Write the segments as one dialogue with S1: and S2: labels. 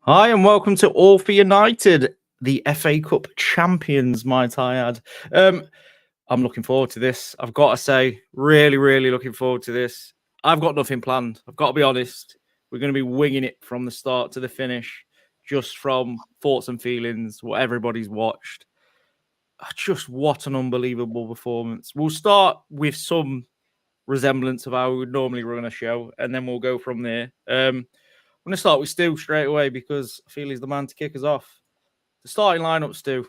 S1: Hi, and welcome to All for United, the FA Cup champions, might I add. I'm looking forward to this. I've got to say, really looking forward to this. I've got nothing planned. I've got to be honest. We're going to be winging it from the start to the finish, just from thoughts and feelings, what everybody's watched. Just what an unbelievable performance. We'll start with some resemblance of how we would normally run a show, and then we'll go from there. I'm going to start with Stu straight away because I feel he's the man to kick us off. The starting lineup, Stu.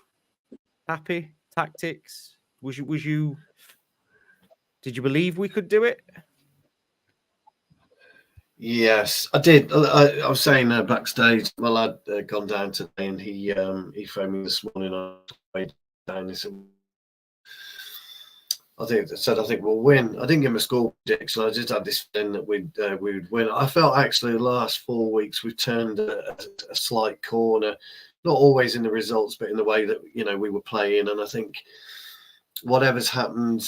S1: Happy? Tactics? Did you believe we could do it?
S2: Yes, I did. I was saying backstage. Well, I'd gone down today, and he phoned me this morning on the way down. He said, I think we'll win. I didn't give him a score prediction. I just had this feeling that we would win. I felt actually the last 4 weeks we've turned a slight corner, not always in the results, but in the way that we were playing. And I think whatever's happened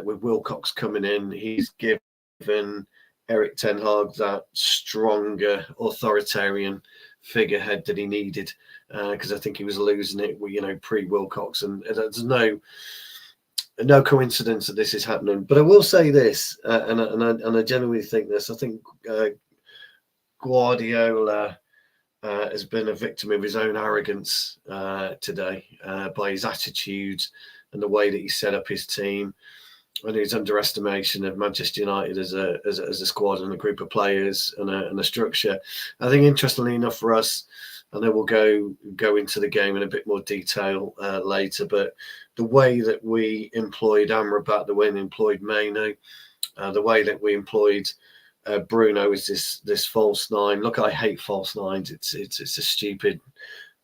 S2: with Wilcox coming in, he's given Eric Ten Hag that stronger authoritarian figurehead that he needed, because I think he was losing it, pre-Wilcox, and there's no coincidence that this is happening. But I will say this, and I genuinely think this. I think Guardiola has been a victim of his own arrogance today by his attitude and the way that he set up his team, and his underestimation of Manchester United as a squad and a group of players and a structure. I think, interestingly enough for us, I know we'll go into the game in a bit more detail later, but the way that we employed Amrabat, the way we employed Mainoo, the way that we employed Bruno is this false nine. Look, I hate false nines. It's a stupid,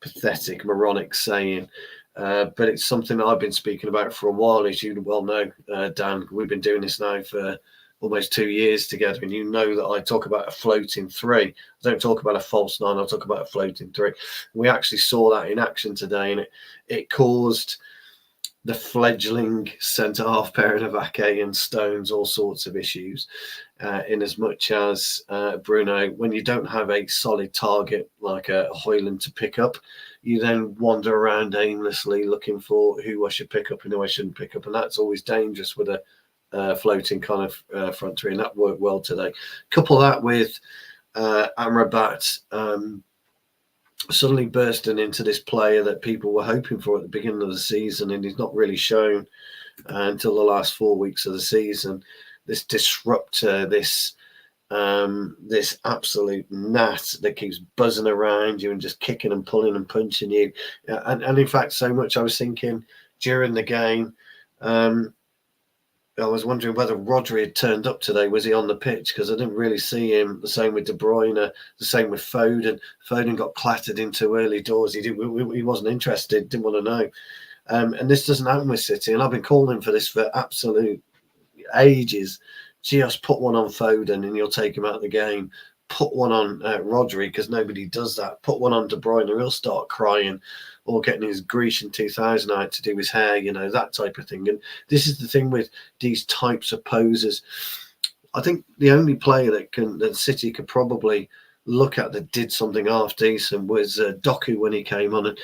S2: pathetic, moronic saying. But it's something that I've been speaking about for a while, as you well know, Dan. We've been doing this now for almost 2 years together, and you know that I talk about a floating three. I don't talk about a false nine. I talk about a floating three. We actually saw that in action today, and it caused the fledgling centre-half pairing of Ake and Stones all sorts of issues, in as much as Bruno, when you don't have a solid target like a Højlund to pick up, you then wander around aimlessly looking for who I should pick up and who I shouldn't pick up, and that's always dangerous with a floating kind of front three, and that worked well today. Couple that with Amrabat suddenly bursting into this player that people were hoping for at the beginning of the season, and he's not really shown until the last 4 weeks of the season. This disruptor, this absolute gnat that keeps buzzing around you and just kicking and pulling and punching you. And in fact, so much I was thinking during the game, I was wondering whether Rodri had turned up today. Was he on the pitch? Because I didn't really see him. The same with De Bruyne, the same with Foden. Foden got clattered into early doors. He wasn't interested, didn't want to know. And this doesn't happen with City. And I've been calling for this for absolute ages. Just put one on Foden and you'll take him out of the game. Put one on Rodri, because nobody does that. Put one on De Bruyne and he'll start crying, or getting his Grecian 2000 out to do his hair, that type of thing. And this is the thing with these types of posers. I think the only player that City could probably look at that did something half decent was Doku when he came on, and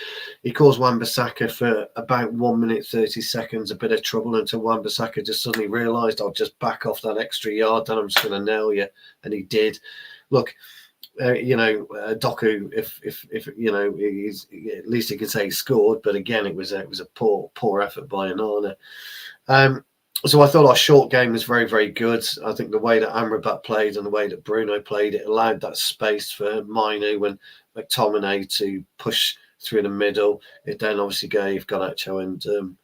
S2: he caused Wan-Bissaka for about 1 minute 30 seconds a bit of trouble, until Wan-Bissaka just suddenly realised, I'll just back off that extra yard, then I'm just going to nail you, and he did. Look, Doku, if he's, at least he can say he scored, but again, it was a poor effort by Onana. So I thought our short game was very, very good. I think the way that Amrabat played and the way that Bruno played, it allowed that space for Mainoo and McTominay to push through the middle. It then obviously gave Garnacho and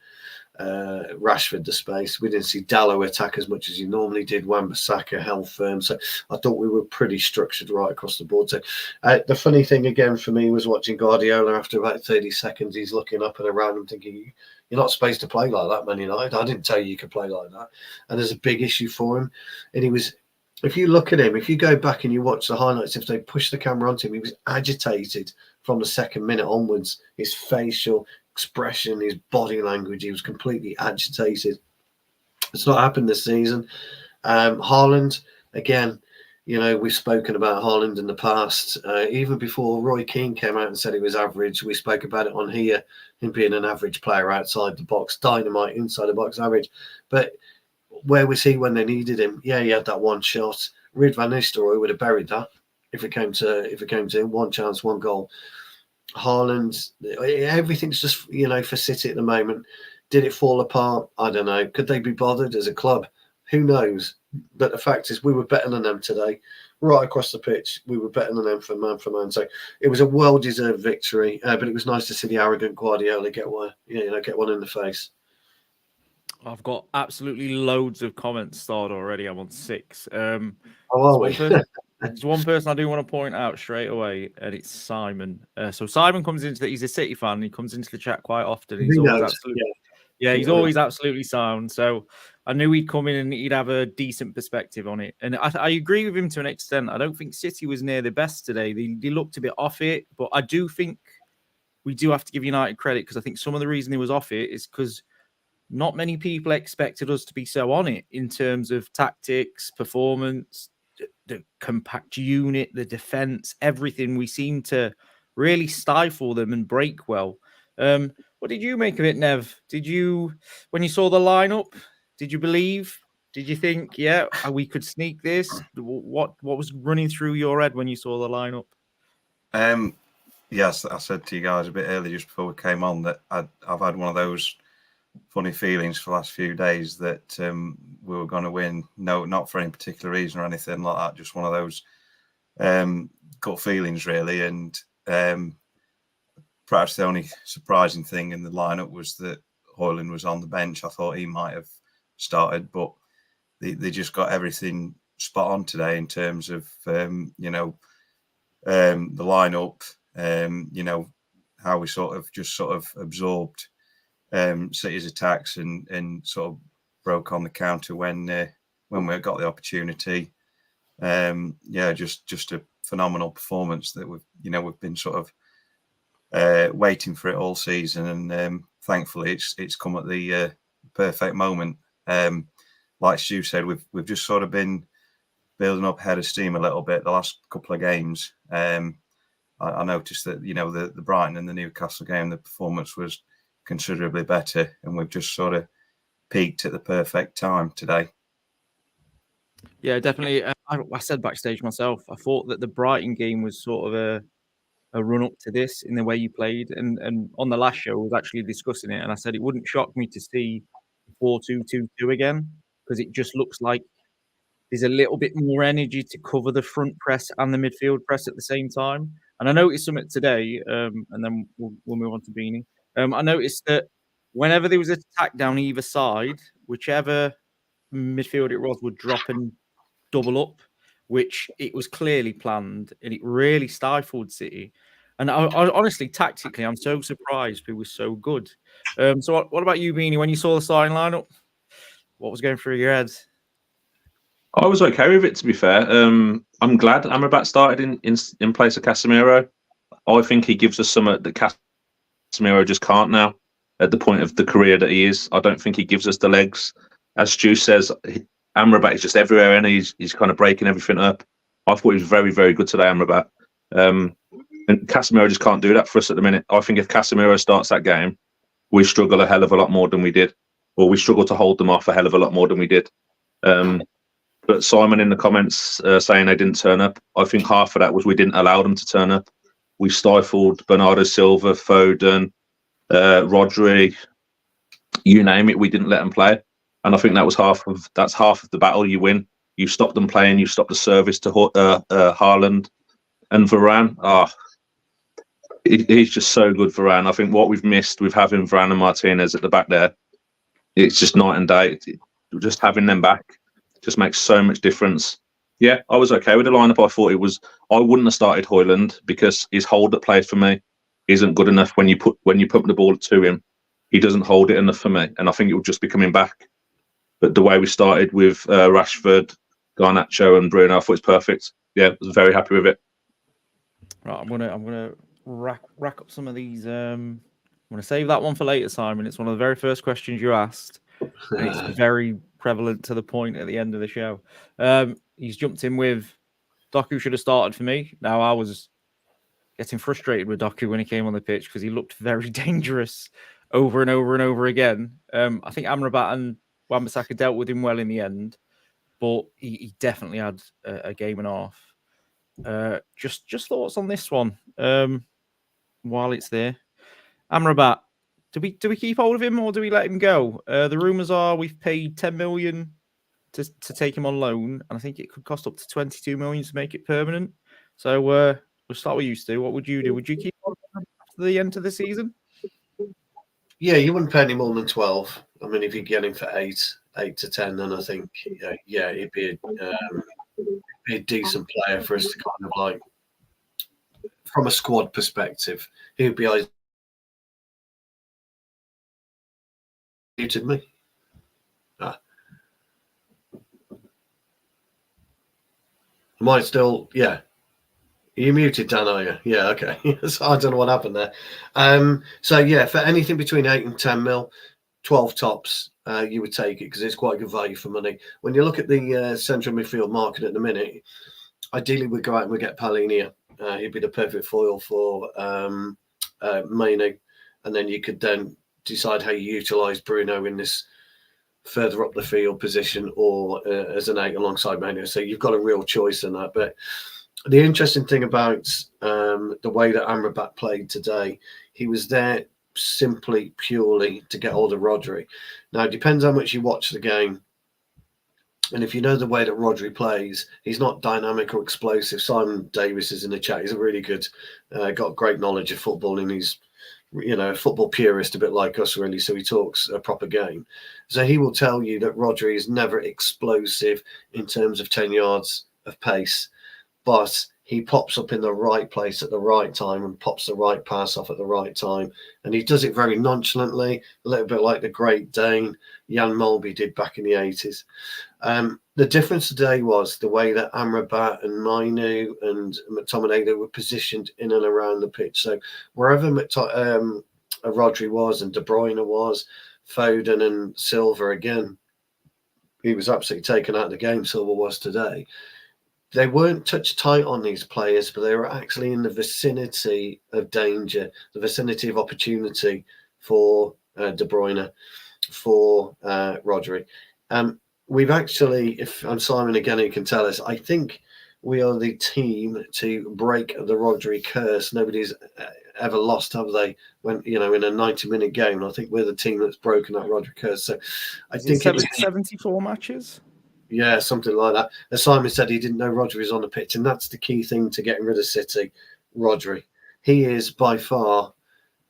S2: Rashford the space. We didn't see Dalot attack as much as he normally did. Wan-Bissaka held firm. So I thought we were pretty structured right across the board. So the funny thing again for me was watching Guardiola. After about 30 seconds, he's looking up and around him thinking, you're not supposed to play like that, Man United. I didn't tell you could play like that. And there's a big issue for him. And he was, if you look at him, if you go back and you watch the highlights, if they push the camera onto him, he was agitated from the second minute onwards. His facial expression, his body language, he was completely agitated. It's not happened this season. Haaland, again, You know, we've spoken about Haaland in the past. Even before Roy Keane came out and said he was average, we spoke about it on here, him being an average player outside the box, dynamite inside the box, average. But where was he when they needed him? Yeah, he had that one shot. Ruud van Nistelrooy would have buried that if it came to him. One chance, one goal. Haaland, everything's just, you know, for City at the moment. Did it fall apart? I don't know. Could they be bothered as a club? Who knows? But the fact is, we were better than them today, right across the pitch. We were better than them for man. So it was a well-deserved victory. But it was nice to see the arrogant Guardiola get one in the face.
S1: I've got absolutely loads of comments started already. I'm on 6.
S2: How are we?
S1: There's one person I do want to point out straight away, and it's Simon. So Simon comes into he's a City fan. He comes into the chat quite often. He's always absolutely, he's always absolutely sound. So I knew he'd come in and he'd have a decent perspective on it. And I agree with him to an extent. I don't think City was near the best today. They looked a bit off it, but I do think we do have to give United credit, because I think some of the reason he was off it is because not many people expected us to be so on it in terms of tactics, performance, the compact unit, the defense, everything. We seem to really stifle them and break well. What did you make of it, Nev? When you saw the lineup, did you believe? Did you think, we could sneak this? What was running through your head when you saw the lineup?
S3: Yes, I said to you guys a bit earlier, just before we came on, that I've had one of those funny feelings for the last few days that we were going to win. No, not for any particular reason or anything like that. Just one of those gut feelings, really. And perhaps the only surprising thing in the lineup was that Højlund was on the bench. I thought he might have started, but they just got everything spot on today in terms of the lineup. How we sort of absorbed City's attacks and sort of broke on the counter when we got the opportunity. Just a phenomenal performance that we've been sort of waiting for it all season, and thankfully it's come at the perfect moment. Like Stu said, we've just sort of been building up head of steam a little bit the last couple of games. I noticed that the Brighton and the Newcastle game, the performance was considerably better, and we've just sort of peaked at the perfect time today.
S1: Yeah, definitely. I said backstage myself, I thought that the Brighton game was sort of a run up to this in the way you played, and on the last show I was actually discussing it, and I said it wouldn't shock me to see 4-2-2-2 again, because it just looks like there's a little bit more energy to cover the front press and the midfield press at the same time. And I noticed something today, and then we'll move on to Beanie. I noticed that whenever there was an attack down either side, whichever midfield it was would drop and double up, which it was clearly planned, and it really stifled City. And I honestly, tactically, I'm so surprised it was so good. So what about you, Beanie? When you saw the starting lineup, what was going through your head?
S4: I was okay with it, to be fair. I'm glad Amrabat started in place of Casemiro. I think he gives us something that Casemiro just can't now at the point of the career that he is. I don't think he gives us the legs. As Stu says, Amrabat is just everywhere, and he's kind of breaking everything up. I thought he was very, very good today, Amrabat. And Casemiro just can't do that for us at the minute. I think if Casemiro starts that game, we struggle a hell of a lot more than we did, or we struggle to hold them off a hell of a lot more than we did. But Simon in the comments saying they didn't turn up, I think half of that was we didn't allow them to turn up. We stifled Bernardo Silva, Foden, Rodri, you name it. We didn't let them play, and I think that's half of the battle you win. You stop them playing, you stop the service to Haaland and Varane. He's just so good, Varane. I think what we've missed with having Varane and Martinez at the back there, it's just night and day. Just having them back just makes so much difference. Yeah, I was okay with the lineup. I wouldn't have started Højlund because his hold that plays for me isn't good enough. When you put the ball to him, he doesn't hold it enough for me, and I think it would just be coming back. But the way we started with Rashford, Garnacho, and Bruno, I thought it was perfect. Yeah, I was very happy with it.
S1: Right, I'm gonna rack up some of these. I'm gonna save that one for later, Simon. It's one of the very first questions you asked, and it's very prevalent to the point at the end of the show. He's jumped in with Doku should have started for me. Now, I was getting frustrated with Doku when he came on the pitch because he looked very dangerous over and over and over again. I think Amrabat and Wan-Bissaka dealt with him well in the end, but he definitely had a game and a half. Just thoughts on this one while it's there. Amrabat, do we keep hold of him or do we let him go? The rumours are we've paid 10 million to take him on loan, and I think it could cost up to 22 million to make it permanent. So we'll start with you, Stu. What would you do? Would you keep on after the end of the season?
S2: Yeah, you wouldn't pay any more than 12. I mean, if you get him for 8 to 10, then I think, yeah, he'd be a decent player for us to kind of like, from a squad perspective, he would be muted me. Am I still? Yeah. Are you muted, Dan? Are you? Yeah. Okay. So I don't know what happened there. So yeah, for anything between 8 and 10 mil, 12 tops, you would take it because it's quite good value for money. When you look at the central midfield market at the minute, ideally we'd go out and we get Palhinha. He'd be the perfect foil for Mainoo, and then you could then decide how you utilise Bruno in this further up the field position or as an 8 alongside Mainoo. So you've got a real choice in that. But the interesting thing about the way that Amrabat played today, he was there simply purely to get hold of Rodri. Now, it depends how much you watch the game. And if you know the way that Rodri plays, he's not dynamic or explosive. Simon Davis is in the chat. He's a really good, got great knowledge of football, and he's, a football purist, a bit like us, really. So he talks a proper game. So he will tell you that Rodri is never explosive in terms of 10 yards of pace, but he pops up in the right place at the right time and pops the right pass off at the right time. And he does it very nonchalantly, a little bit like the great Dane Jan Molby did back in the 80s. The difference today was the way that Amrabat and Mainoo and McTominay were positioned in and around the pitch. So wherever Rodri was and De Bruyne was, Foden and Silva, again, he was absolutely taken out of the game, Silva was today. They weren't touch tight on these players, but they were actually in the vicinity of danger, the vicinity of opportunity for De Bruyne, for Rodri. We've actually, if I'm Simon again, who can tell us, I think we are the team to break the Rodri curse. Nobody's ever lost, have they? When in a 90-minute game, and I think we're the team that's broken that Rodri curse. So I think it was
S1: 74 matches.
S2: Yeah, something like that. As Simon said, he didn't know Rodri was on the pitch, and that's the key thing to getting rid of City. Rodri, he is by far,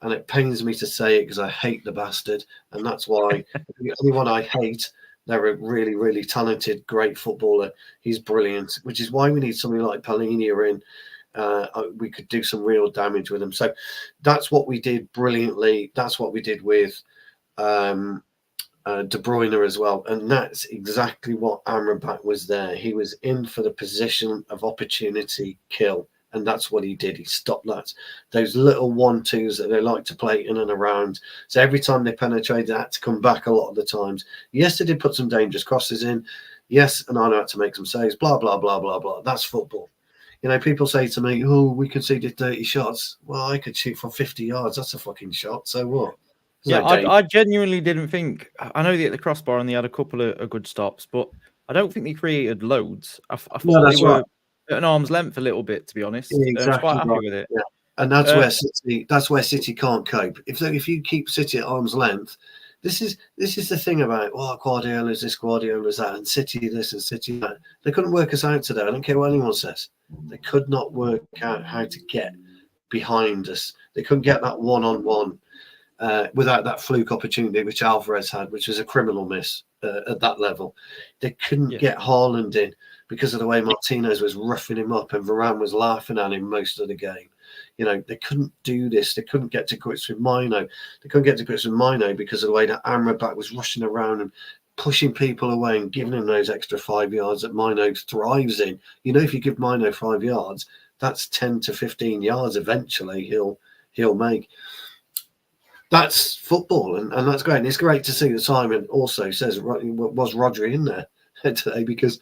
S2: and it pains me to say it because I hate the bastard, and that's why the only one I hate. They're a really, really talented, great footballer. He's brilliant, which is why we need somebody like Palhinha in. We could do some real damage with him. So that's what we did brilliantly. That's what we did with De Bruyne as well. And that's exactly what Amrabat was there. He was in for the position of opportunity kill. And that's what he did. He stopped that. Those little 1-2s that they like to play in and around. So every time they penetrated, they had to come back a lot of the times. Yes, they did put some dangerous crosses in. Yes, and I had to make some saves. Blah, blah, blah, blah, blah. That's football. People say to me, oh, we conceded 30 shots. Well, I could shoot from 50 yards. That's a fucking shot. So what?
S1: I genuinely didn't think. I know they hit the crossbar and they had a couple of good stops, but I don't think they created loads. I thought they were at an arm's length a little bit, to be honest.
S2: Exactly.
S1: I was quite happy with it.
S2: Yeah. And that's where City can't cope. If you keep City at arm's length, this is the thing about Guardiola's this, Guardiola's that, and City this and City that. They couldn't work us out today. I don't care what anyone says. They could not work out how to get behind us. They couldn't get that one-on-one without that fluke opportunity which Alvarez had, which was a criminal miss at that level. They couldn't get Haaland in because of the way Martinez was roughing him up and Varane was laughing at him most of the game. They couldn't do this. They couldn't get to grips with Mainoo. They couldn't get to grips with Mainoo because of the way that Amrabat was rushing around and pushing people away and giving him those extra 5 yards that Mainoo thrives in. If you give Mainoo 5 yards, that's 10 to 15 yards eventually he'll make. That's football, and that's great. And it's great to see that Simon also says was Rodri in there today, because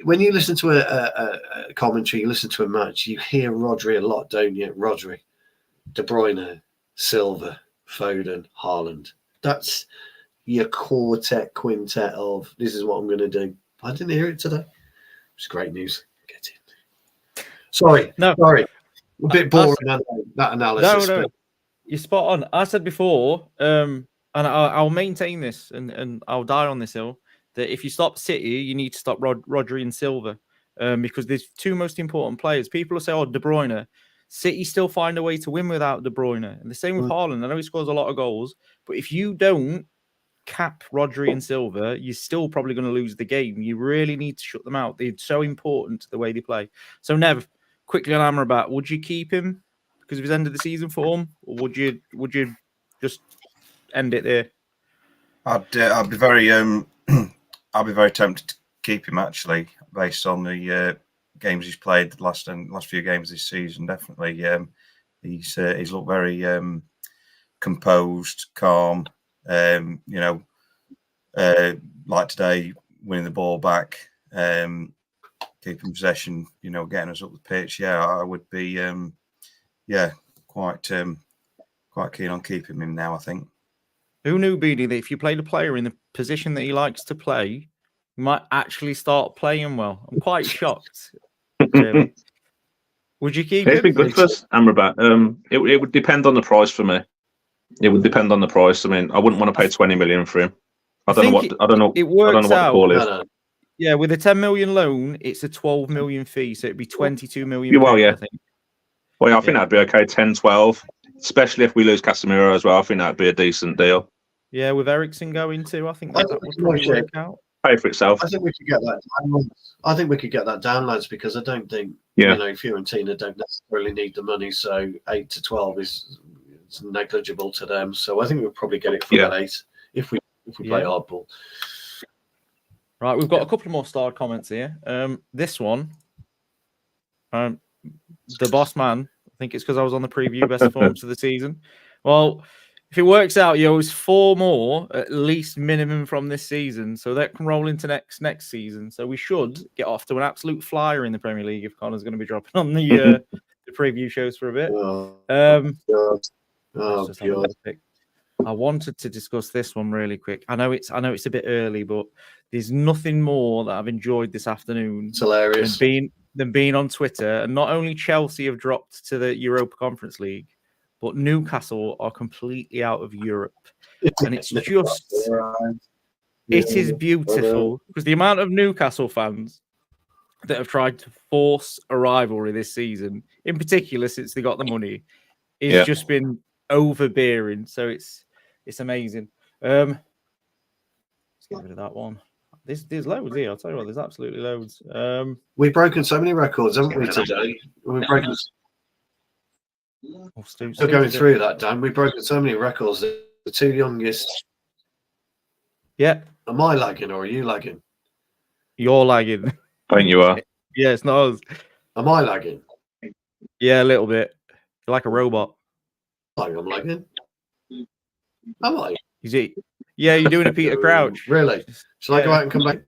S2: when you listen to a commentary, you listen to a match, you hear Rodri a lot, don't you? Rodri, De Bruyne, Silva, Foden, Haaland. That's your quintet of this is what I'm going to do. I didn't hear it today. It's great news. Get in. Sorry. A bit boring, that analysis.
S1: No, you're spot on. I said before, and I'll maintain this, and I'll die on this hill, that if you stop City, you need to stop Rodri and Silva, because there's two most important players. People will say, De Bruyne. City still find a way to win without De Bruyne. And the same with Haaland. I know he scores a lot of goals, but if you don't cap Rodri and Silva, you're still probably going to lose the game. You really need to shut them out. They're so important to the way they play. So, Nev, quickly on Amrabat, would you keep him because of his end of the season form, or would you just end it there?
S3: I'd be very I'd be very tempted to keep him actually, based on the games he's played the last few games this season. Definitely, he's looked very composed, calm. Like today, winning the ball back, keeping possession, getting us up the pitch. Yeah, I would be, quite keen on keeping him now, I think.
S1: Who knew, Beanie, that if you played a player in the position that he likes to play, you might actually start playing well? I'm quite shocked. Really. Would you keep
S4: It's
S1: him?
S4: been good for us, Amrabat. It would depend on the price for me. It would depend on the price. I mean, I wouldn't want to pay 20 million for him. I don't know what the call is.
S2: No.
S1: Yeah, with a 10 million loan, it's a 12 million fee, so it'd be 22 million.
S4: Well, yeah.
S1: I think.
S4: Well, yeah, I think that'd be okay. 10, 12, especially if we lose Casemiro as well. I think that'd be a decent deal.
S1: Yeah, with Eriksen going too, I think that would probably work out.
S4: Pay for itself.
S2: I think we could get that down. I think we could get that down, lads, because I don't think Fiorentina don't necessarily need the money. So 8 to 12 is negligible to them. So I think we'll probably get it for that 8 if we play hardball.
S1: Right, we've got a couple more starred comments here. This one, the boss man. I think it's because I was on the preview best performance of the season. Well, if it works out, he owes 4 more at least minimum from this season, so that can roll into next season. So we should get off to an absolute flyer in the Premier League if Connor's going to be dropping on the preview shows for a bit. I wanted to discuss this one really quick. I know it's a bit early, but there's nothing more that I've enjoyed this afternoon.
S2: It's hilarious.
S1: Than being on Twitter, and not only Chelsea have dropped to the Europa Conference League, but Newcastle are completely out of Europe, and it's just it is beautiful because the amount of Newcastle fans that have tried to force a rivalry this season, in particular since they got the money, is just been overbearing. So it's amazing. Let's get rid of that one. There's loads here. I'll tell you what, there's absolutely loads.
S2: We've broken so many records, haven't we, today? We've broken. Still going through that, Dan. We've broken so many records. The 2 youngest.
S1: Yeah.
S2: Am I lagging or are you lagging?
S1: You're lagging.
S4: I think you are.
S1: Yeah, it's not us.
S2: Am I lagging?
S1: Yeah, a little bit. You're like a robot.
S2: I'm lagging. Am I?
S1: Is it? Yeah, you're doing a Peter Crouch.
S2: Really? Shall I go out and come back?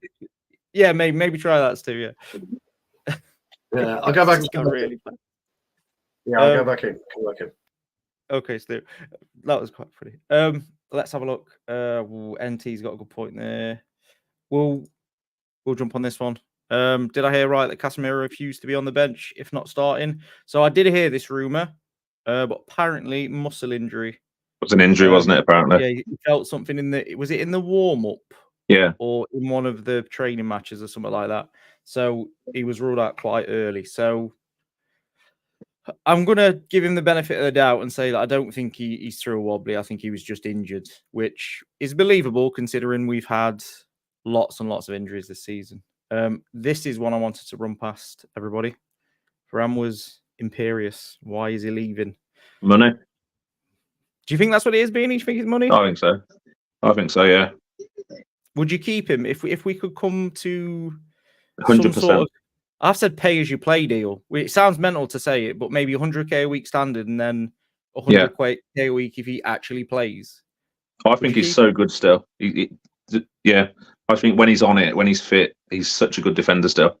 S1: Yeah, maybe try that too. Yeah.
S2: Yeah, I'll go back and come back.
S1: Really bad.
S2: Yeah, I'll go back in. Come back in.
S1: Okay, so that was quite pretty. Let's have a look. NT's got a good point there. We'll jump on this one. Did I hear right that Casemiro refused to be on the bench if not starting? So I did hear this rumor, but apparently muscle injury.
S4: It was an injury, wasn't it? Apparently,
S1: yeah, he felt something in the. Was it in the warm up?
S4: Yeah,
S1: or in one of the training matches or something like that. So he was ruled out quite early. So I'm going to give him the benefit of the doubt and say that I don't think he's through a wobbly. I think he was just injured, which is believable considering we've had lots and lots of injuries this season. This is one I wanted to run past everybody. Ram was imperious. Why is he leaving?
S4: Money.
S1: Do you think that's what it is, Beanie? Do you think it's money?
S4: I think so, yeah.
S1: Would you keep him if we could come to
S4: 100%?
S1: I've said pay as you play deal. It sounds mental to say it, but maybe 100k a week standard and then 100k a week if he actually plays.
S4: I think he's so good still. I think when he's on it, when he's fit, He's such a good defender still.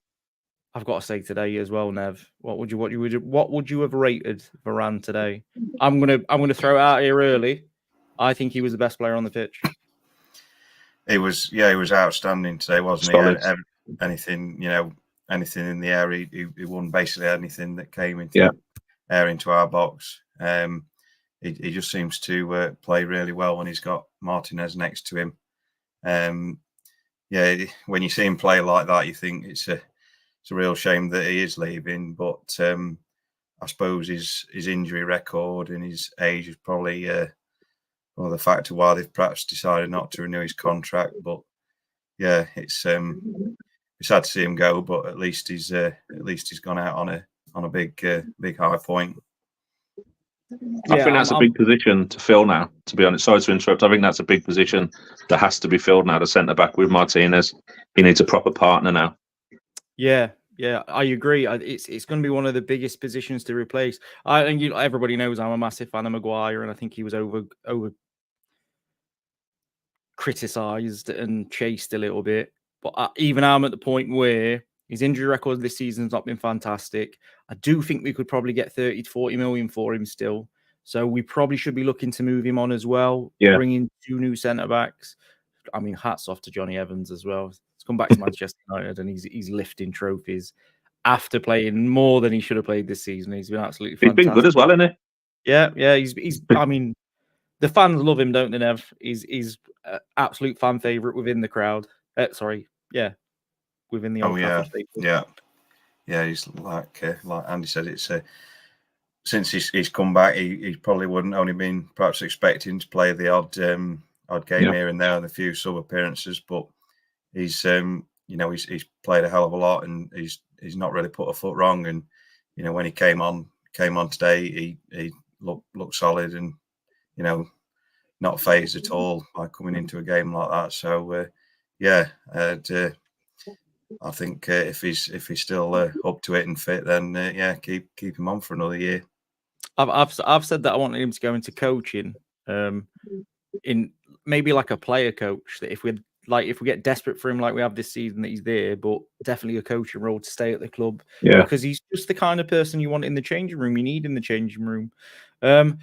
S1: I've got to say today as well, Nev. What would you have rated Varane today? I'm gonna throw it out here early. I think he was the best player on the pitch.
S3: He was outstanding today, wasn't
S4: Solid.
S3: he? Anything in the air, he won basically anything that came into air into our box. He just seems to play really well when he's got Martinez next to him. When you see him play like that, you think it's a real shame that he is leaving. But I suppose his injury record and his age is probably the factor why they've perhaps decided not to renew his contract. But yeah, it's sad to see him go. But at least he's gone out on a big high point.
S4: I think that's a big position to fill now, to be honest. Sorry to interrupt. I think that's a big position that has to be filled now, the centre-back with Martinez. He needs a proper partner now.
S1: Yeah, I agree. It's going to be one of the biggest positions to replace. Everybody knows I'm a massive fan of Maguire, and I think he was over criticised and chased a little bit. But even I'm at the point where his injury record this season has not been fantastic. I do think we could probably get 30 to 40 million for him still. So we probably should be looking to move him on as well.
S4: Yeah.
S1: Bring in 2 new centre-backs. I mean, hats off to Johnny Evans as well. He's come back to Manchester United and he's lifting trophies after playing more than he should have played this season. He's been absolutely fantastic.
S4: He's been good as well, isn't he?
S1: Yeah. He's I mean, the fans love him, don't they, Nev? He's absolute fan favourite within the crowd. Within the Old Trafford Stadium.
S3: Yeah. He's like Andy said, it's since he's come back, he probably wouldn't only been perhaps expecting to play the odd game here and there and a few sub appearances, but he's played a hell of a lot and he's not really put a foot wrong. And when he came on today, he looked solid and not phased at all by coming into a game like that. So I think if he's still up to it and fit, then keep him on for another year.
S1: I've said that I wanted him to go into coaching, in maybe like a player coach. That if we get desperate for him like we have this season, that he's there, but definitely a coaching role to stay at the club.
S4: Yeah,
S1: because he's just the kind of person you want in the changing room. You need in the changing room. Let's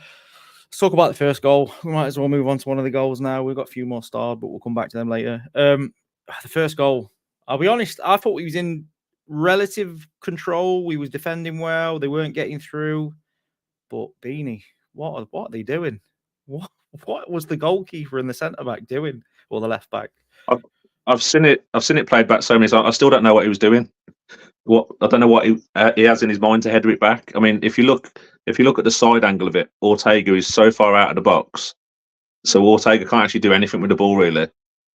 S1: talk about the first goal. We might as well move on to one of the goals now. We've got a few more starred, but we'll come back to them later. The first goal. I'll be honest, I thought he was in relative control. We was defending well. They weren't getting through. But Beanie, what are they doing? What was the goalkeeper and the centre-back doing? Or the left-back?
S4: I've seen it played back so many times. I still don't know what he was doing. I don't know what he has in his mind to header it back. I mean, if you look at the side angle of it, Ortega is so far out of the box, so Ortega can't actually do anything with the ball really.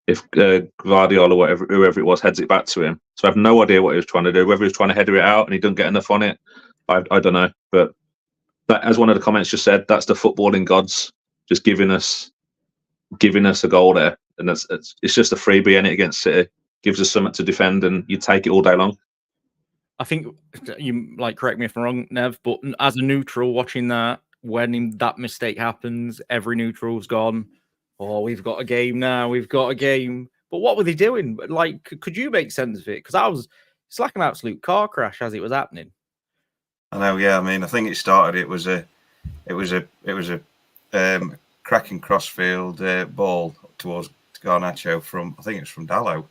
S4: If Guardiola or whoever it was heads it back to him, so I have no idea what he was trying to do. Whether he was trying to header it out and he didn't get enough on it, I don't know. But that, as one of the comments just said, that's the footballing gods just giving us a goal there, and it's just a freebie in it against City. Gives us something to defend, and you take it all day long.
S1: I think you correct me if I'm wrong, Nev, but as a neutral watching that, when that mistake happens, every neutral's gone, oh, we've got a game now, we've got a game. But what were they doing? Could you make sense of it? Because it's like an absolute car crash as it was happening.
S3: I know, yeah. I mean, I think it started. It was a cracking crossfield ball towards Garnacho from, I think it was from Dallo.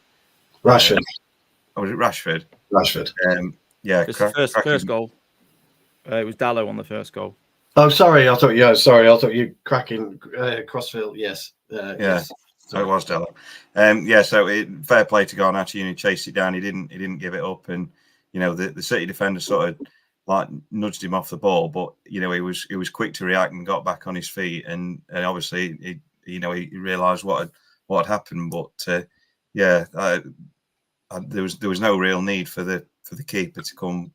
S2: Rashford.
S3: Was it Rashford?
S2: Rashford.
S1: It's the first goal. It was Dallo on the first goal.
S2: Oh, sorry. I thought you cracking crossfield. Yes. Yes.
S3: So it was Dallo. So fair play to Garnacho. He chased it down. He didn't give it up, and the City defender sort of nudged him off the ball, but he was quick to react and got back on his feet, and obviously he realised what had happened. But there was no real need for the keeper to come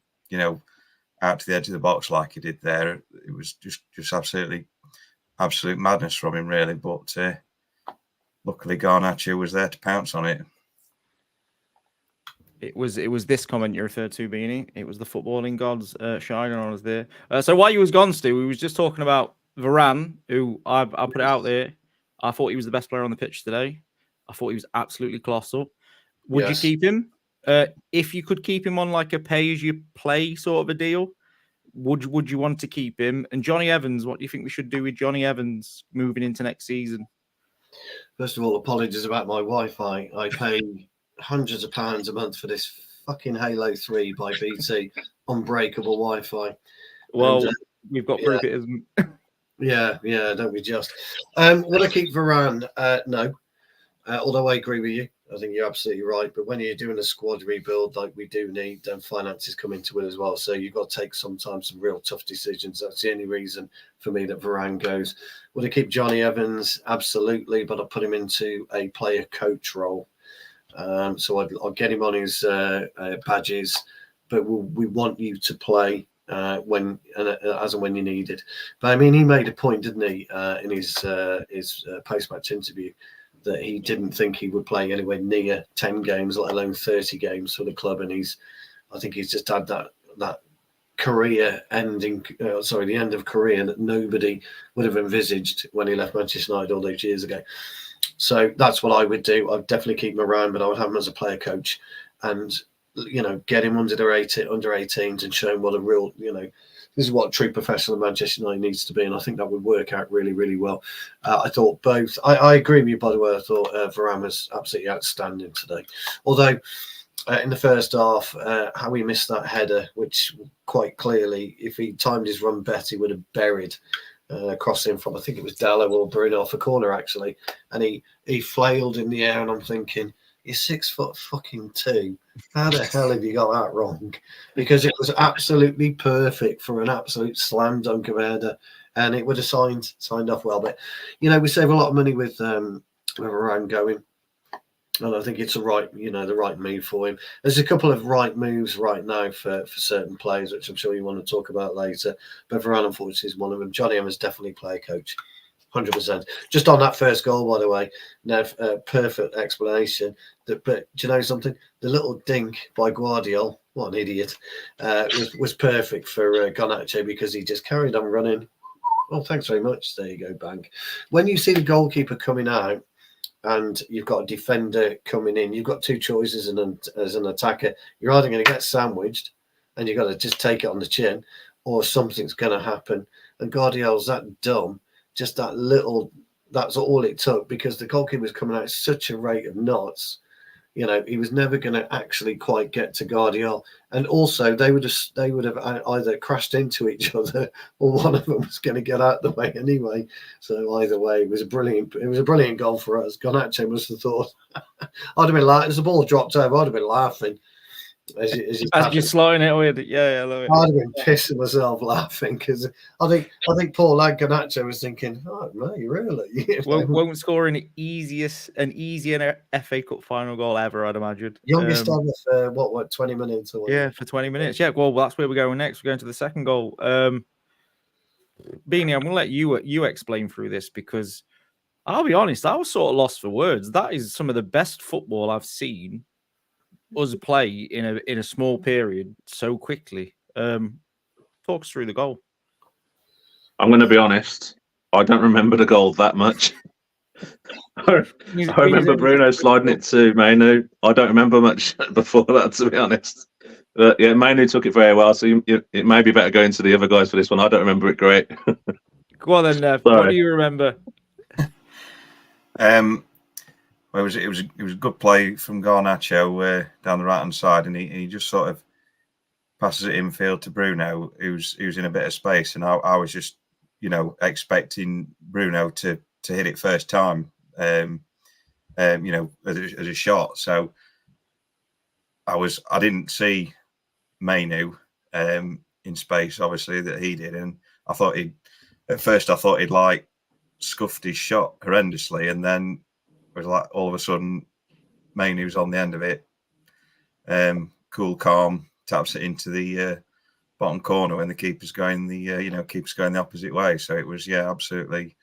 S3: out to the edge of the box like he did there. It was just absolute madness from him, really. But luckily Garnacho was there to pounce on it.
S1: It was this comment you referred to, Beanie. It was the footballing gods shining on us there. So while you was gone, Stu, we was just talking about Varane, who I put it out there. I thought he was the best player on the pitch today. I thought he was absolutely colossal. Would you keep him? If you could keep him on like a pay-as-you-play sort of a deal, would you want to keep him? And Johnny Evans, what do you think we should do with Johnny Evans moving into next season?
S2: First of all, apologies about my Wi-Fi. I pay hundreds of pounds a month for this fucking Halo 3 by BT unbreakable Wi-Fi.
S1: Well,
S2: And,
S1: we've got proof it isn't.
S2: Yeah, don't be just. Would I keep Varane? No. Although I agree with you. I think you're absolutely right. But when you're doing a squad rebuild like we do need, then finances come into it as well. So you've got to take sometimes some real tough decisions. That's the only reason for me that Varane goes. Would I keep Johnny Evans? Absolutely. But I'll put him into a player coach role. So I'll get him on his badges. But we want you to play when as and when you need it. But I mean, he made a point, didn't he, in his post-match interview, that he didn't think he would play anywhere near 10 games, let alone 30 games for the club. And I think he's just had that career ending, the end of career that nobody would have envisaged when he left Manchester United all those years ago. So that's what I would do. I'd definitely keep him around, but I would have him as a player coach and, get him under 18s and show him what a real, this is what a true professional Manchester United needs to be, and I think that would work out really, really well. I thought both. I agree with you, by the way. I thought Varane was absolutely outstanding today. Although in the first half, how he missed that header, which quite clearly, if he timed his run better, he would have buried crossing from, I think it was Dallo or Bruno off a corner, actually. And he flailed in the air, and I'm thinking, you're 6'2". How the hell have you got that wrong? Because it was absolutely perfect for an absolute slam dunk of a header, and it would have signed off well. But we save a lot of money with Varane going, and I think it's the right move for him. There's a couple of right moves right now for certain players, which I'm sure you want to talk about later. But Varane, unfortunately, is one of them. Johnny Evans definitely player coach. 100%. Just on that first goal, by the way, Nev, perfect explanation. But do you know something? The little dink by Guardiola, what an idiot, was perfect for Garnacho, because he just carried on running. Oh, thanks very much. There you go, bang. When you see the goalkeeper coming out and you've got a defender coming in, you've got two choices as an attacker. You're either going to get sandwiched and you've got to just take it on the chin, or something's going to happen. And Guardiola's that dumb. Just that's all it took, because the goalkeeper was coming out at such a rate of knots. He was never going to actually quite get to Guardiola. And also they would have either crashed into each other, or one of them was going to get out the way anyway. So either way, it was a brilliant goal for us. Garnacho must have thought, I'd have been laughing. As the ball dropped over, I'd have been laughing. As
S1: you're slowing it with, yeah, I love it.
S2: I'd have been pissing myself laughing, because I think poor lad Garnacho was thinking, oh mate, really?
S1: Won't score an easier FA Cup final goal ever, I'd imagine.
S2: Youngest ever for what 20 minutes? Or
S1: yeah, for 20 minutes. Yeah, well, that's where we're going next. We're going to the second goal. Beanie, I'm going to let you explain through this, because I'll be honest, I was sort of lost for words. That is some of the best football I've seen us play in a small period so quickly. Talk us through the goal.
S4: I'm going to be honest, I don't remember the goal that much. I remember Bruno sliding it to Mainoo. I don't remember much before that, to be honest. But yeah, Mainoo took it very well, so it may be better going to the other guys for this one. I don't remember it great.
S1: Go on then, Nev. What do you remember?
S3: Well, it was a good play from Garnacho down the right hand side, and he just sort of passes it infield to Bruno, who's in a bit of space, and I was just expecting Bruno to hit it first time, as a shot. So I didn't see Mainoo in space, obviously, that he did, and I thought he'd like scuffed his shot horrendously, and then it was like all of a sudden Mainoo's on the end of it, cool, calm, taps it into the bottom corner when the keeper's going the opposite way. So it was absolutely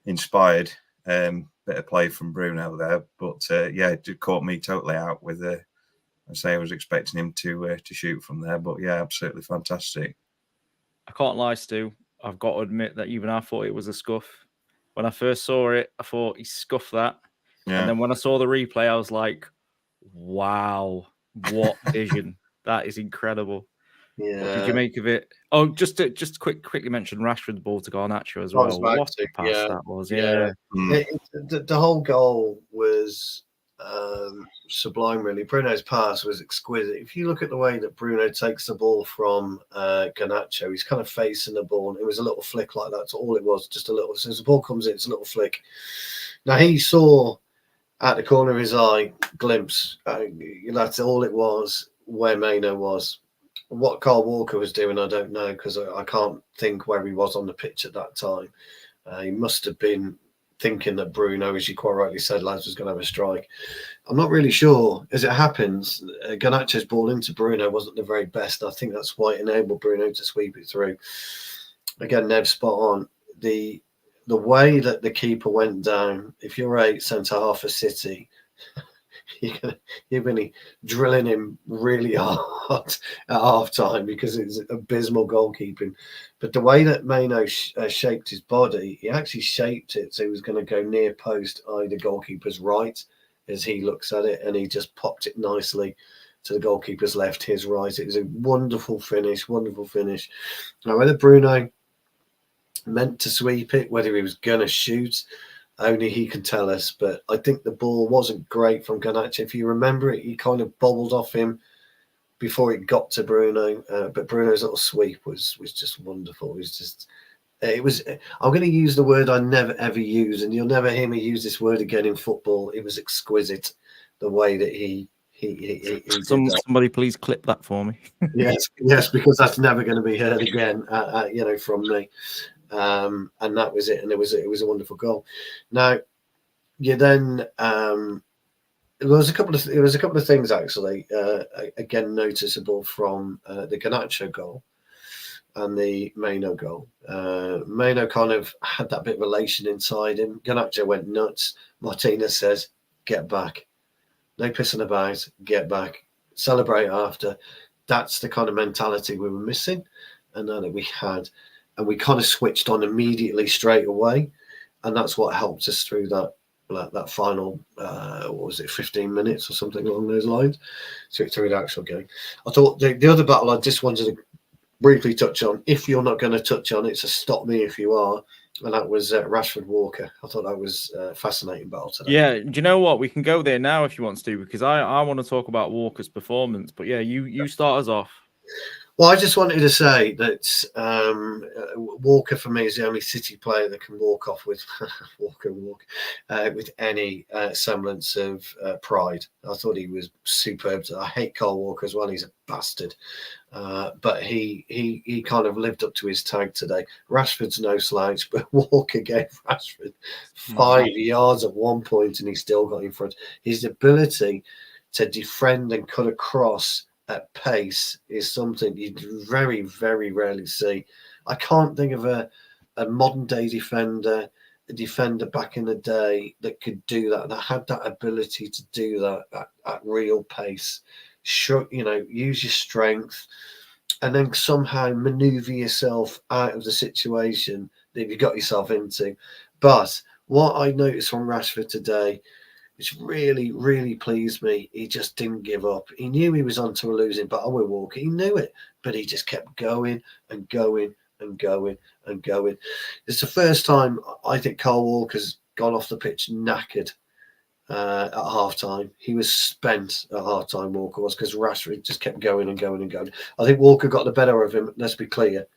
S3: inspired. Bit of play from Bruno there, but it caught me totally out with I was expecting him to shoot from there, but absolutely fantastic.
S1: I can't lie, Stu. I've got to admit that even I thought it was a scuff. When I first saw it, I thought he scuffed that. Yeah. And then when I saw the replay, I was like, wow, What vision! That is incredible.
S2: Yeah.
S1: What did you make of it? Oh, just quickly mention Rashford the ball to Garnacho as
S2: I was
S1: well.
S2: about
S1: What
S2: to,
S1: a pass
S2: yeah,
S1: that was!
S2: yeah.
S1: Yeah.
S2: The whole goal was sublime, really. Bruno's pass was exquisite. If you look at the way that Bruno takes the ball from Garnacho, he's kind of facing the ball. And it was a little flick like that. That's all it was, just a little. So as the ball comes in, it's a little flick. Now he saw at the corner of his eye, glimpse. That's all it was. Where Mainoo was. What Kyle Walker was doing, I don't know, because I can't think where he was on the pitch at that time. He must have been thinking that Bruno, as you quite rightly said, lads, was going to have a strike. I'm not really sure. As it happens, Garnacho's ball into Bruno wasn't the very best. I think that's why it enabled Bruno to sweep it through. Again, Nev, spot on. The way that the keeper went down, if you're a centre-half for City, you're going to drilling him really hard at half time because it's abysmal goalkeeping. But the way that Mainoo shaped his body, he actually shaped it so he was going to go near post, either goalkeeper's right as he looks at it, and he just popped it nicely to the goalkeeper's left, his right. It was a wonderful finish, wonderful finish. Now, whether Bruno meant to sweep it, whether he was going to shoot, only he can tell us. But I think the ball wasn't great from Garnacho. If you remember it, he kind of bobbled off him before it got to Bruno. But Bruno's little sweep was just wonderful. It was. I'm going to use the word I never ever use, and you'll never hear me use this word again in football. It was exquisite, the way that he did that.
S1: Somebody please clip that for me.
S2: yes, because that's never going to be heard again. From me. And that was it, and it was a wonderful goal. Now, you then there was a couple of things actually again noticeable from the Garnacho goal and the Mainoo goal. Mainoo kind of had that bit of elation inside him. Garnacho went nuts. Martinez says, "Get back, no pissing about, get back, celebrate after." That's the kind of mentality we were missing, and that we had. And we kind of switched on immediately straight away. And that's what helped us through that final, what was it, 15 minutes or something along those lines, through the actual game. I thought the other battle I just wanted to briefly touch on, if you're not going to touch on it, so stop me if you are, and that was Rashford Walker. I thought that was a fascinating battle today.
S1: Yeah, do you know what? We can go there now if you want to, because I want to talk about Walker's performance. But yeah, you start us off.
S2: Well, I just wanted to say that Walker, for me, is the only City player that can walk off with with any semblance of pride. I thought he was superb. I hate Kyle Walker as well. He's a bastard. But he kind of lived up to his tag today. Rashford's no slouch, but Walker gave Rashford 5 yards at one point, and he still got in front. His ability to defend and cut across at pace is something you very, very rarely see. I can't think of a modern day defender, a defender back in the day that could do that had that ability to do that at real pace. Use your strength and then somehow maneuver yourself out of the situation that you got yourself into. But what I noticed from Rashford today, which really, really pleased me, he just didn't give up. He knew he was onto a losing battle with Walker. He knew it, but he just kept going and going and going and going. It's the first time I think Kyle Walker's gone off the pitch knackered at half-time. He was spent at half-time, Walker was, because Rashford just kept going and going and going. I think Walker got the better of him, let's be clear.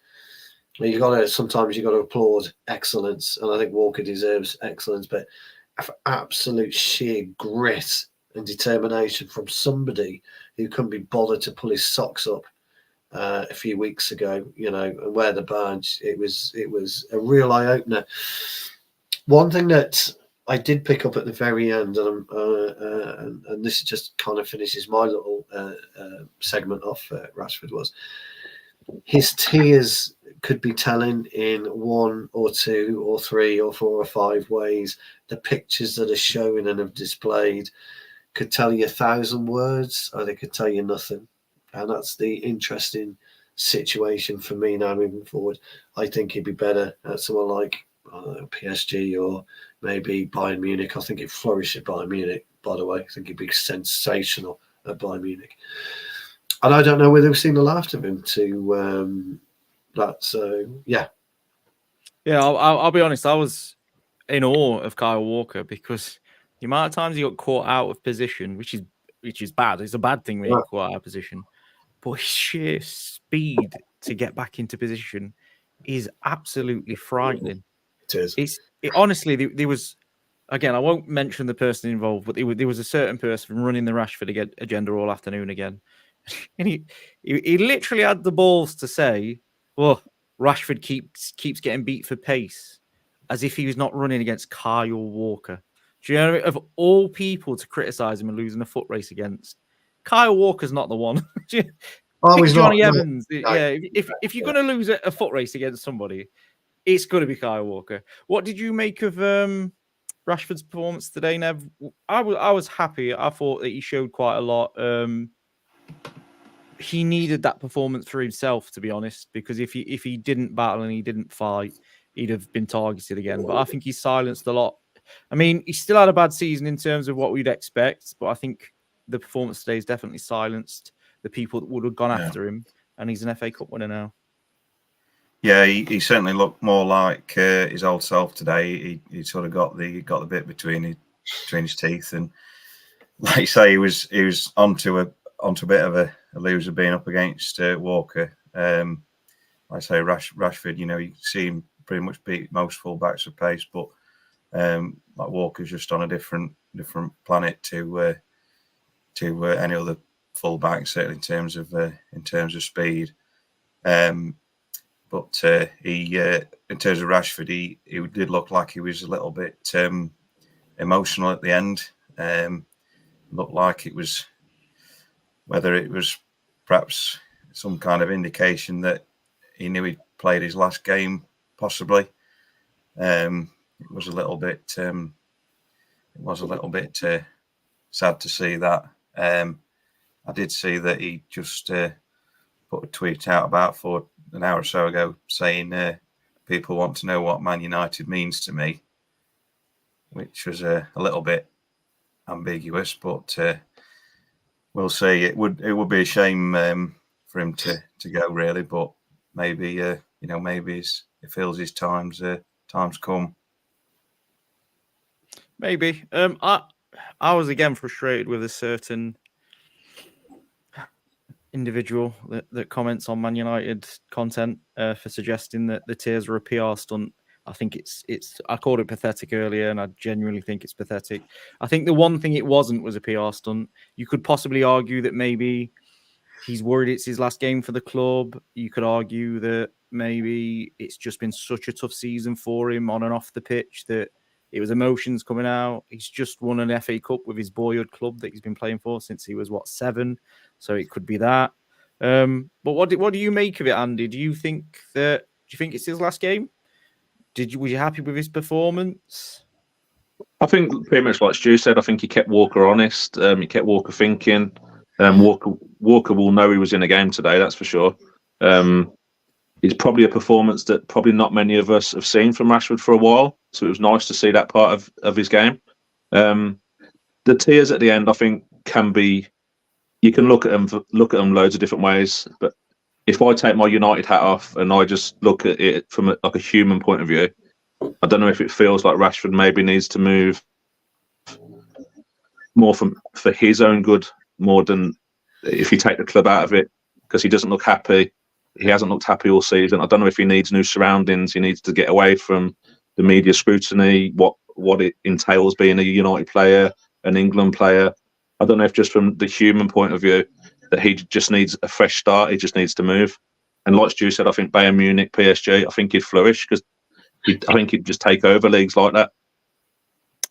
S2: Sometimes you got to applaud excellence, and I think Walker deserves excellence, but absolute sheer grit and determination from somebody who couldn't be bothered to pull his socks up a few weeks ago, and wear the badge. It was a real eye-opener. One thing that I did pick up at the very end, and this just kind of finishes my little segment off Rashford, was his tears could be telling in 1 or 2 or 3 or 4 or 5 ways. The pictures that are shown and have displayed could tell you 1,000 words, or they could tell you nothing. And that's the interesting situation for me now moving forward. I think he'd be better at someone like PSG or maybe Bayern Munich. I think he'd flourish at Bayern Munich, by the way. I think he'd be sensational at Bayern Munich. And I don't know whether we've seen the last of him to that. So, yeah.
S1: Yeah, I'll be honest. I was in awe of Kyle Walker because the amount of times he got caught out of position, which is bad. It's a bad thing when you get caught out of position. But his sheer speed to get back into position is absolutely frightening.
S2: It is.
S1: Honestly, there was, again, I won't mention the person involved, but there was a certain person running the Rashford agenda all afternoon again. And he literally had the balls to say, "Well, Rashford keeps getting beat for pace," as if he was not running against Kyle Walker. Do you know what I mean? Of all people to criticize him and losing a foot race against, Kyle Walker's not the one.
S2: He's
S1: Johnny
S2: not.
S1: Evans. No. Yeah, if you're going to lose a foot race against somebody, it's going to be Kyle Walker. What did you make of Rashford's performance today, Nev? I was happy. I thought that he showed quite a lot. He needed that performance for himself, to be honest, because if he didn't battle and he didn't fight, he'd have been targeted again. But I think he's silenced a lot. I mean, he still had a bad season in terms of what we'd expect, but I think the performance today has definitely silenced the people that would have gone after him, and he's an FA Cup winner now.
S3: Yeah, he certainly looked more like his old self today. He sort of got the bit between his teeth, and like you say, he was onto a bit of a loser being up against Walker. Like I say, Rashford, you see him pretty much beat most fullbacks of pace, but like Walker's just on a different planet to any other fullback, certainly in terms of speed. But he, in terms of Rashford, he did look like he was a little bit emotional at the end. Looked like it was, whether it was perhaps some kind of indication that he knew he'd played his last game, possibly. It was a little bit sad to see that. I did see that he just put a tweet out about for an hour or so ago saying people want to know what Man United means to me, which was a little bit ambiguous, but we'll see. It would be a shame for him to go, really, but maybe maybe he feels his time's come.
S1: Maybe. I was again frustrated with a certain individual that comments on Man United content for suggesting that the tears were a PR stunt. I think it's I called it pathetic earlier, and I genuinely think it's pathetic. I think the one thing it wasn't was a PR stunt. You could possibly argue that maybe he's worried it's his last game for the club. You could argue that maybe it's just been such a tough season for him on and off the pitch that it was emotions coming out. He's just won an FA Cup with his boyhood club that he's been playing for since he was 7, so it could be that. But what do you make of it, Andy? Do you think it's his last game? Were you happy with his performance?
S4: I think pretty much like Stu said. I think he kept Walker honest. He kept Walker thinking. Walker will know he was in a game today. That's for sure. It's probably a performance that probably not many of us have seen from Rashford for a while. So it was nice to see that part of his game. The tears at the end, I think, can be. You can look at them loads of different ways. But if I take my United hat off and I just look at it from a human point of view, I don't know if it feels like Rashford maybe needs to move more for his own good, more than if you take the club out of it, because he doesn't look happy. He hasn't looked happy all season. I don't know if he needs new surroundings. He needs to get away from the media scrutiny, what it entails being a United player, an England player. I don't know if just from the human point of view that he just needs a fresh start. He just needs to move. And like Stu said, I think Bayern Munich, PSG, I think he'd flourish because I think he'd just take over leagues like that.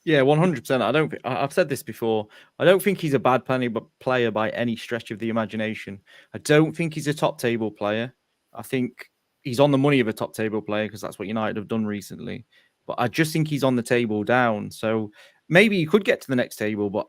S1: Yeah, 100%. I've said this before. I don't think he's a bad player by any stretch of the imagination. I don't think he's a top table player. I think he's on the money of a top table player because that's what United have done recently. But I just think he's on the table down. So maybe he could get to the next table, but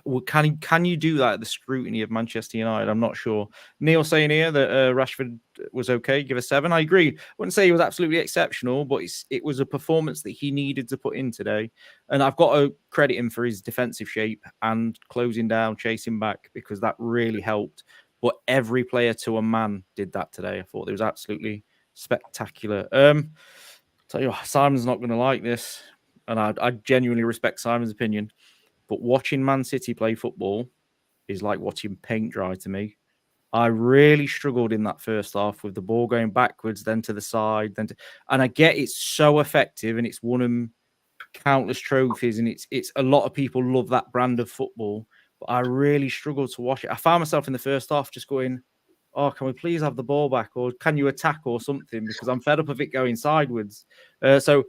S1: well, can you do that at the scrutiny of Manchester United? I'm not sure. Neil saying here that Rashford was okay, give a 7. I agree. I wouldn't say he was absolutely exceptional, but it was a performance that he needed to put in today. And I've got to credit him for his defensive shape and closing down, chasing back, because that really helped. But every player to a man did that today. I thought it was absolutely spectacular. Tell you what, Simon's not going to like this, and I genuinely respect Simon's opinion. But watching Man City play football is like watching paint dry to me. I really struggled in that first half with the ball going backwards, then to the side, and I get it's so effective and it's won them countless trophies, and it's a lot of people love that brand of football. But I really struggled to watch it. I found myself in the first half just going, "Oh, can we please have the ball back, or can you attack or something?" Because I'm fed up of it going sideways. So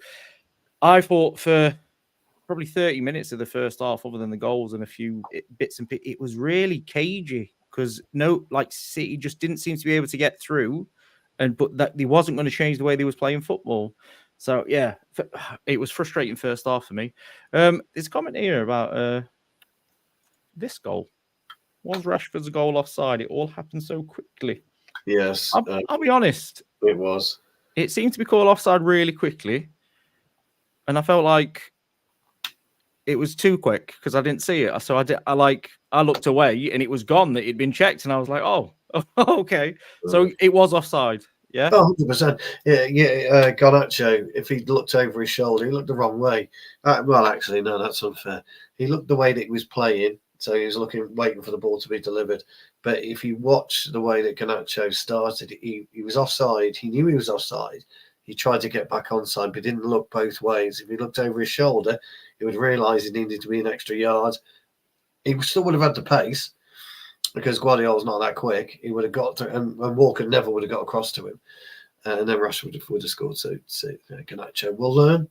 S1: I thought for probably 30 minutes of the first half, other than the goals and a few bits and it was really cagey because City just didn't seem to be able to get through, but that he wasn't going to change the way they was playing football. So yeah, it was frustrating first half for me. There's a comment here about this goal. Was Rashford's goal offside? It all happened so quickly.
S2: Yes,
S1: I'll be honest.
S2: it was.
S1: It seemed to be called offside really quickly, and I felt like it was too quick because I didn't see it. So I looked away and it was gone, that it'd been checked, and I was like, oh, okay. So it was offside. Yeah.
S2: 100%. Yeah. Garnacho, if he'd looked over his shoulder, he looked the wrong way. Well, actually, no, that's unfair. He looked the way that he was playing, so he was waiting for the ball to be delivered. But if you watch the way that Garnacho started, he was offside. He knew he was offside. He tried to get back onside, but didn't look both ways. If he looked over his shoulder, he would realise he needed to be an extra yard. He still would have had the pace because Guardiola's not that quick. He would have got to, and Walker never would have got across to him. And then Rashford would have scored. So Garnacho will learn.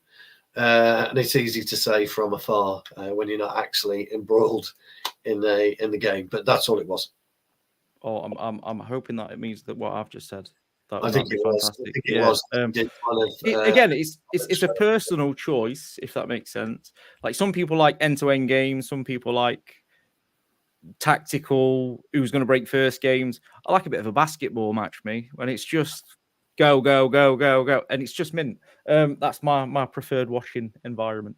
S2: And it's easy to say from afar when you're not actually embroiled in the game. But that's all it was.
S1: Oh, I'm hoping that it means that what I've just said.
S2: I think it was.
S1: Fantastic.
S2: I think it was.
S1: Again, it's a personal choice, if that makes sense. Like some people like end-to-end games, some people like tactical, who's going to break first games. I like a bit of a basketball match, me, when it's just go, go, go, go, go, and it's just mint. That's my preferred watching environment.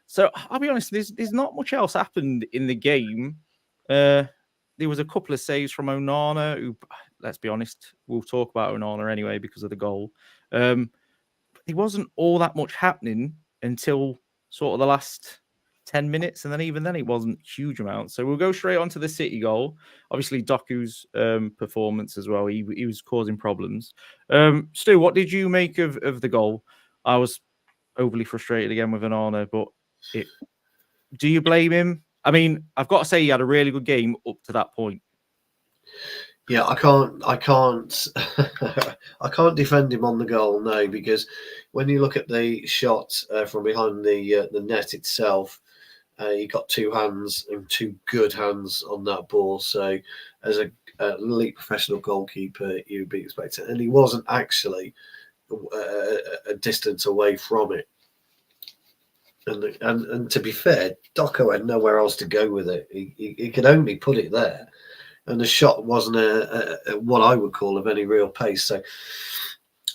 S1: So I'll be honest, there's not much else happened in the game. There was a couple of saves from Onana, who, let's be honest, we'll talk about Onana anyway because of the goal. There wasn't all that much happening until sort of the last 10 minutes, and then even then it wasn't huge amounts. So we'll go straight on to the City goal. Obviously, Doku's performance as well. He was causing problems. Stu, what did you make of the goal? I was overly frustrated again with Onana, but do you blame him? I mean, I've got to say he had a really good game up to that point.
S2: Yeah, I can't I can't defend him on the goal, no, because when you look at the shot from behind the net itself, he got two hands, and two good hands on that ball. So as a elite professional goalkeeper, you'd be expected, and he wasn't actually a distance away from it. And to be fair, Doku had nowhere else to go with it. He could only put it there, and the shot wasn't what I would call of any real pace. So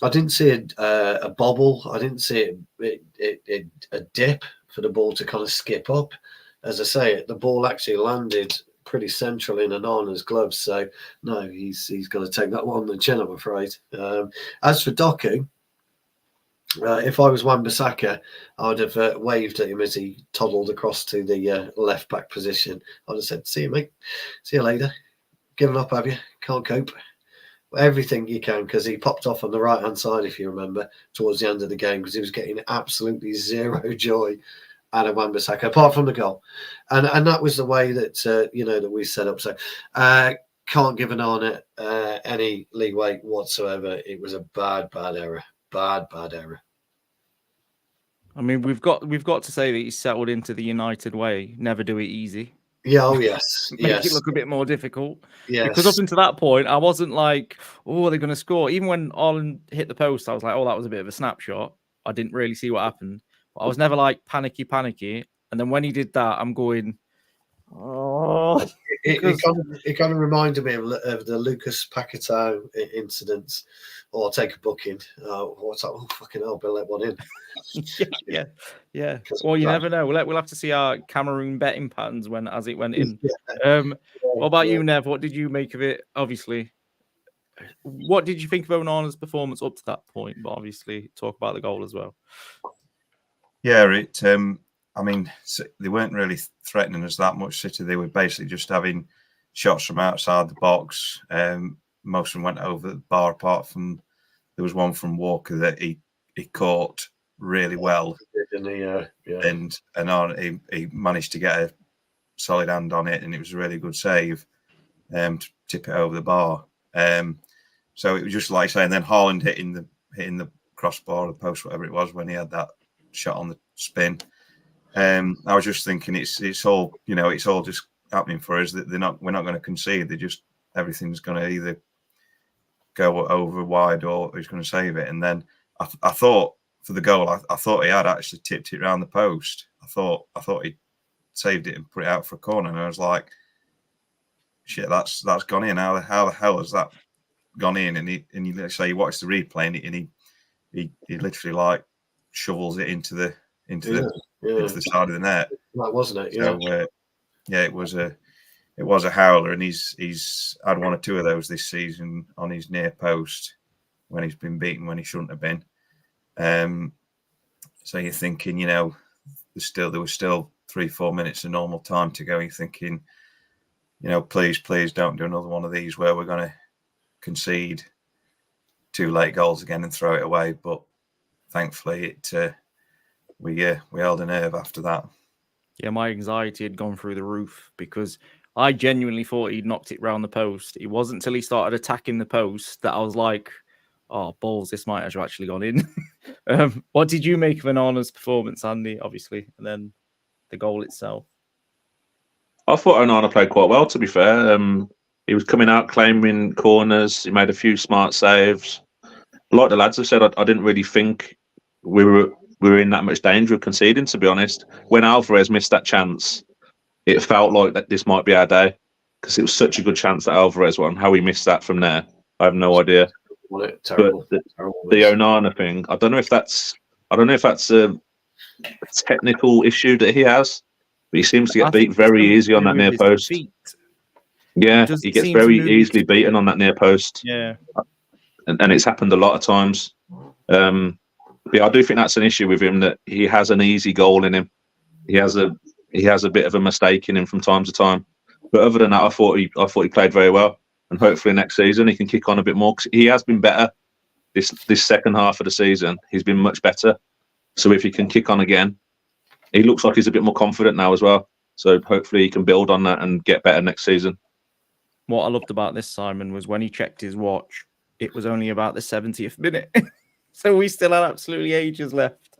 S2: I didn't see a bobble. I didn't see a dip for the ball to kind of skip up. As I say, the ball actually landed pretty central in Onana's gloves. So no, he's got to take that one on the chin, I'm afraid. As for Doku, if I was Wan-Bissaka, I would have waved at him as he toddled across to the left back position. I'd have said, "See you, mate. See you later. Given up, have you? Can't cope." Everything you can, because he popped off on the right hand side, if you remember, towards the end of the game, because he was getting absolutely zero joy out of Wan-Bissaka, apart from the goal, and that was the way that that we set up. So can't give Onana any leeway whatsoever. It was a bad error. Bad error.
S1: I mean, we've got to say that he's settled into the United way. Never do it easy.
S2: Yeah, oh yes.
S1: Make it look a bit more difficult.
S2: Yes.
S1: Because up until that point, I wasn't like, oh, they're going to score. Even when Ireland hit the post, I was like, oh, that was a bit of a snapshot. I didn't really see what happened. But I was never like panicky. And then when he did that, I'm going, Oh,
S2: It kind of reminded me of the Lucas Paquetá incident. Or take a booking. What's that? Oh, fucking hell, better let one in.
S1: yeah. Well, you never know. We'll have to see our Cameroon betting patterns as it went in. What about you, Nev? What did you make of it? Obviously, what did you think of Onana's performance up to that point? But obviously, talk about the goal as well.
S3: Yeah, I mean, they weren't really threatening us that much, City. They were basically just having shots from outside the box. Most of them went over the bar, apart from there was one from Walker that he caught really well. And he managed to get a solid hand on it, and it was a really good save to tip it over the bar. So it was just like saying, then Haaland hitting the crossbar or the post, whatever it was, when he had that shot on the spin. I was just thinking, it's all just happening for us. That we're not going to concede. Everything's going to either go over wide or he's going to save it. And then I thought for the goal, I thought he had actually tipped it around the post. I thought he saved it and put it out for a corner, and I was like, shit, that's gone in. How the hell has that gone in? And you say you watch the replay and he literally like shovels it into the side of the net.
S2: That wasn't it?
S3: So it was a howler, and he's had one or two of those this season on his near post when he's been beaten when he shouldn't have been. So you're thinking, there was still 3-4 minutes of normal time to go. You're thinking, please don't do another one of these where we're going to concede 2 late goals again and throw it away. But thankfully, we held a nerve after that. Yeah,
S1: my anxiety had gone through the roof because I genuinely thought he'd knocked it round the post. It wasn't until he started attacking the post that I was like, oh, balls, this might have actually gone in. What did you make of Onana's performance, Andy, obviously, and then the goal itself?
S4: I thought Onana played quite well, to be fair. He was coming out, claiming corners. He made a few smart saves. Like the lads have said, I didn't really think we were in that much danger of conceding, to be honest. When Alvarez missed that chance, it felt like that this might be our day, because it was such a good chance that Alvarez won. How he missed that from there, I have no idea.
S2: Terrible.
S4: But the Onana thing, I don't know if that's a technical issue that he has, but he seems to get beat very easy on that near post. Yeah, he gets very easily beaten on that near post.
S1: Yeah,
S4: and it's happened a lot of times. Yeah, I do think that's an issue with him, that he has an easy goal in him. He has a bit of a mistake in him from time to time. But other than that, I thought he played very well, and hopefully next season he can kick on a bit more, because he has been better this second half of the season. He's been much better. So if he can kick on again, he looks like he's a bit more confident now as well. So hopefully he can build on that and get better next season.
S1: What I loved about this, Simon, was when he checked his watch, it was only about the 70th minute. So we still had absolutely ages left.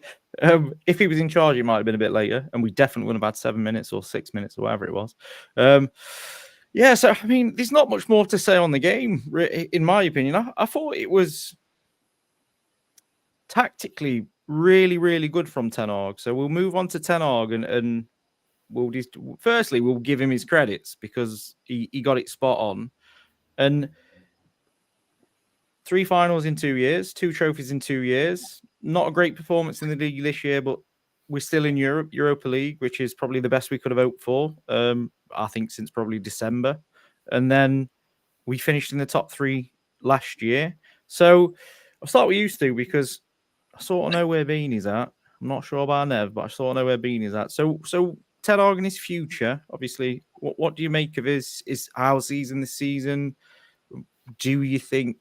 S1: If he was in charge, it might have been a bit later, and we definitely wouldn't have had 7 minutes or 6 minutes or whatever it was. Yeah, so, I mean, there's not much more to say on the game, in my opinion. I thought it was tactically really, really good from Ten Hag. So we'll move on to Ten Hag, and we'll give him his credits, because he got it spot on. And 3 finals in 2 years, 2 trophies in 2 years. Not a great performance in the league this year, but we're still in Europa League, which is probably the best we could have hoped for, I think, since probably December. And then we finished in the top 3 last year. So I'll start with you, Stu, because I sort of know where Beanie's at. I'm not sure about Nev, but I sort of know where Beanie's at. So Ten Hag in his future, obviously, what do you make of his our season this season? Do you think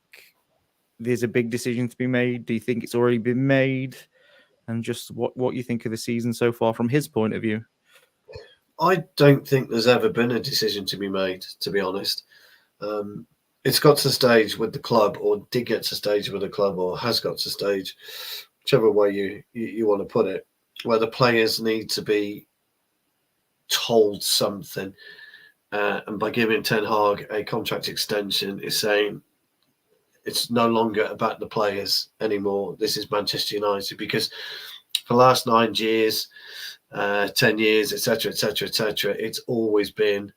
S1: there's a big decision to be made? Do you think it's already been made? And just what you think of the season so far from his point of view?
S2: I don't think there's ever been a decision to be made, to be honest. It's got to stage with the club, or did get to stage with the club, or has got to stage, whichever way you want to put it, where the players need to be told something. And by giving Ten Hag a contract extension is saying it's no longer about the players anymore. This is Manchester United, because for the last 9 years, 10 years, etc., etc., etc. It's always been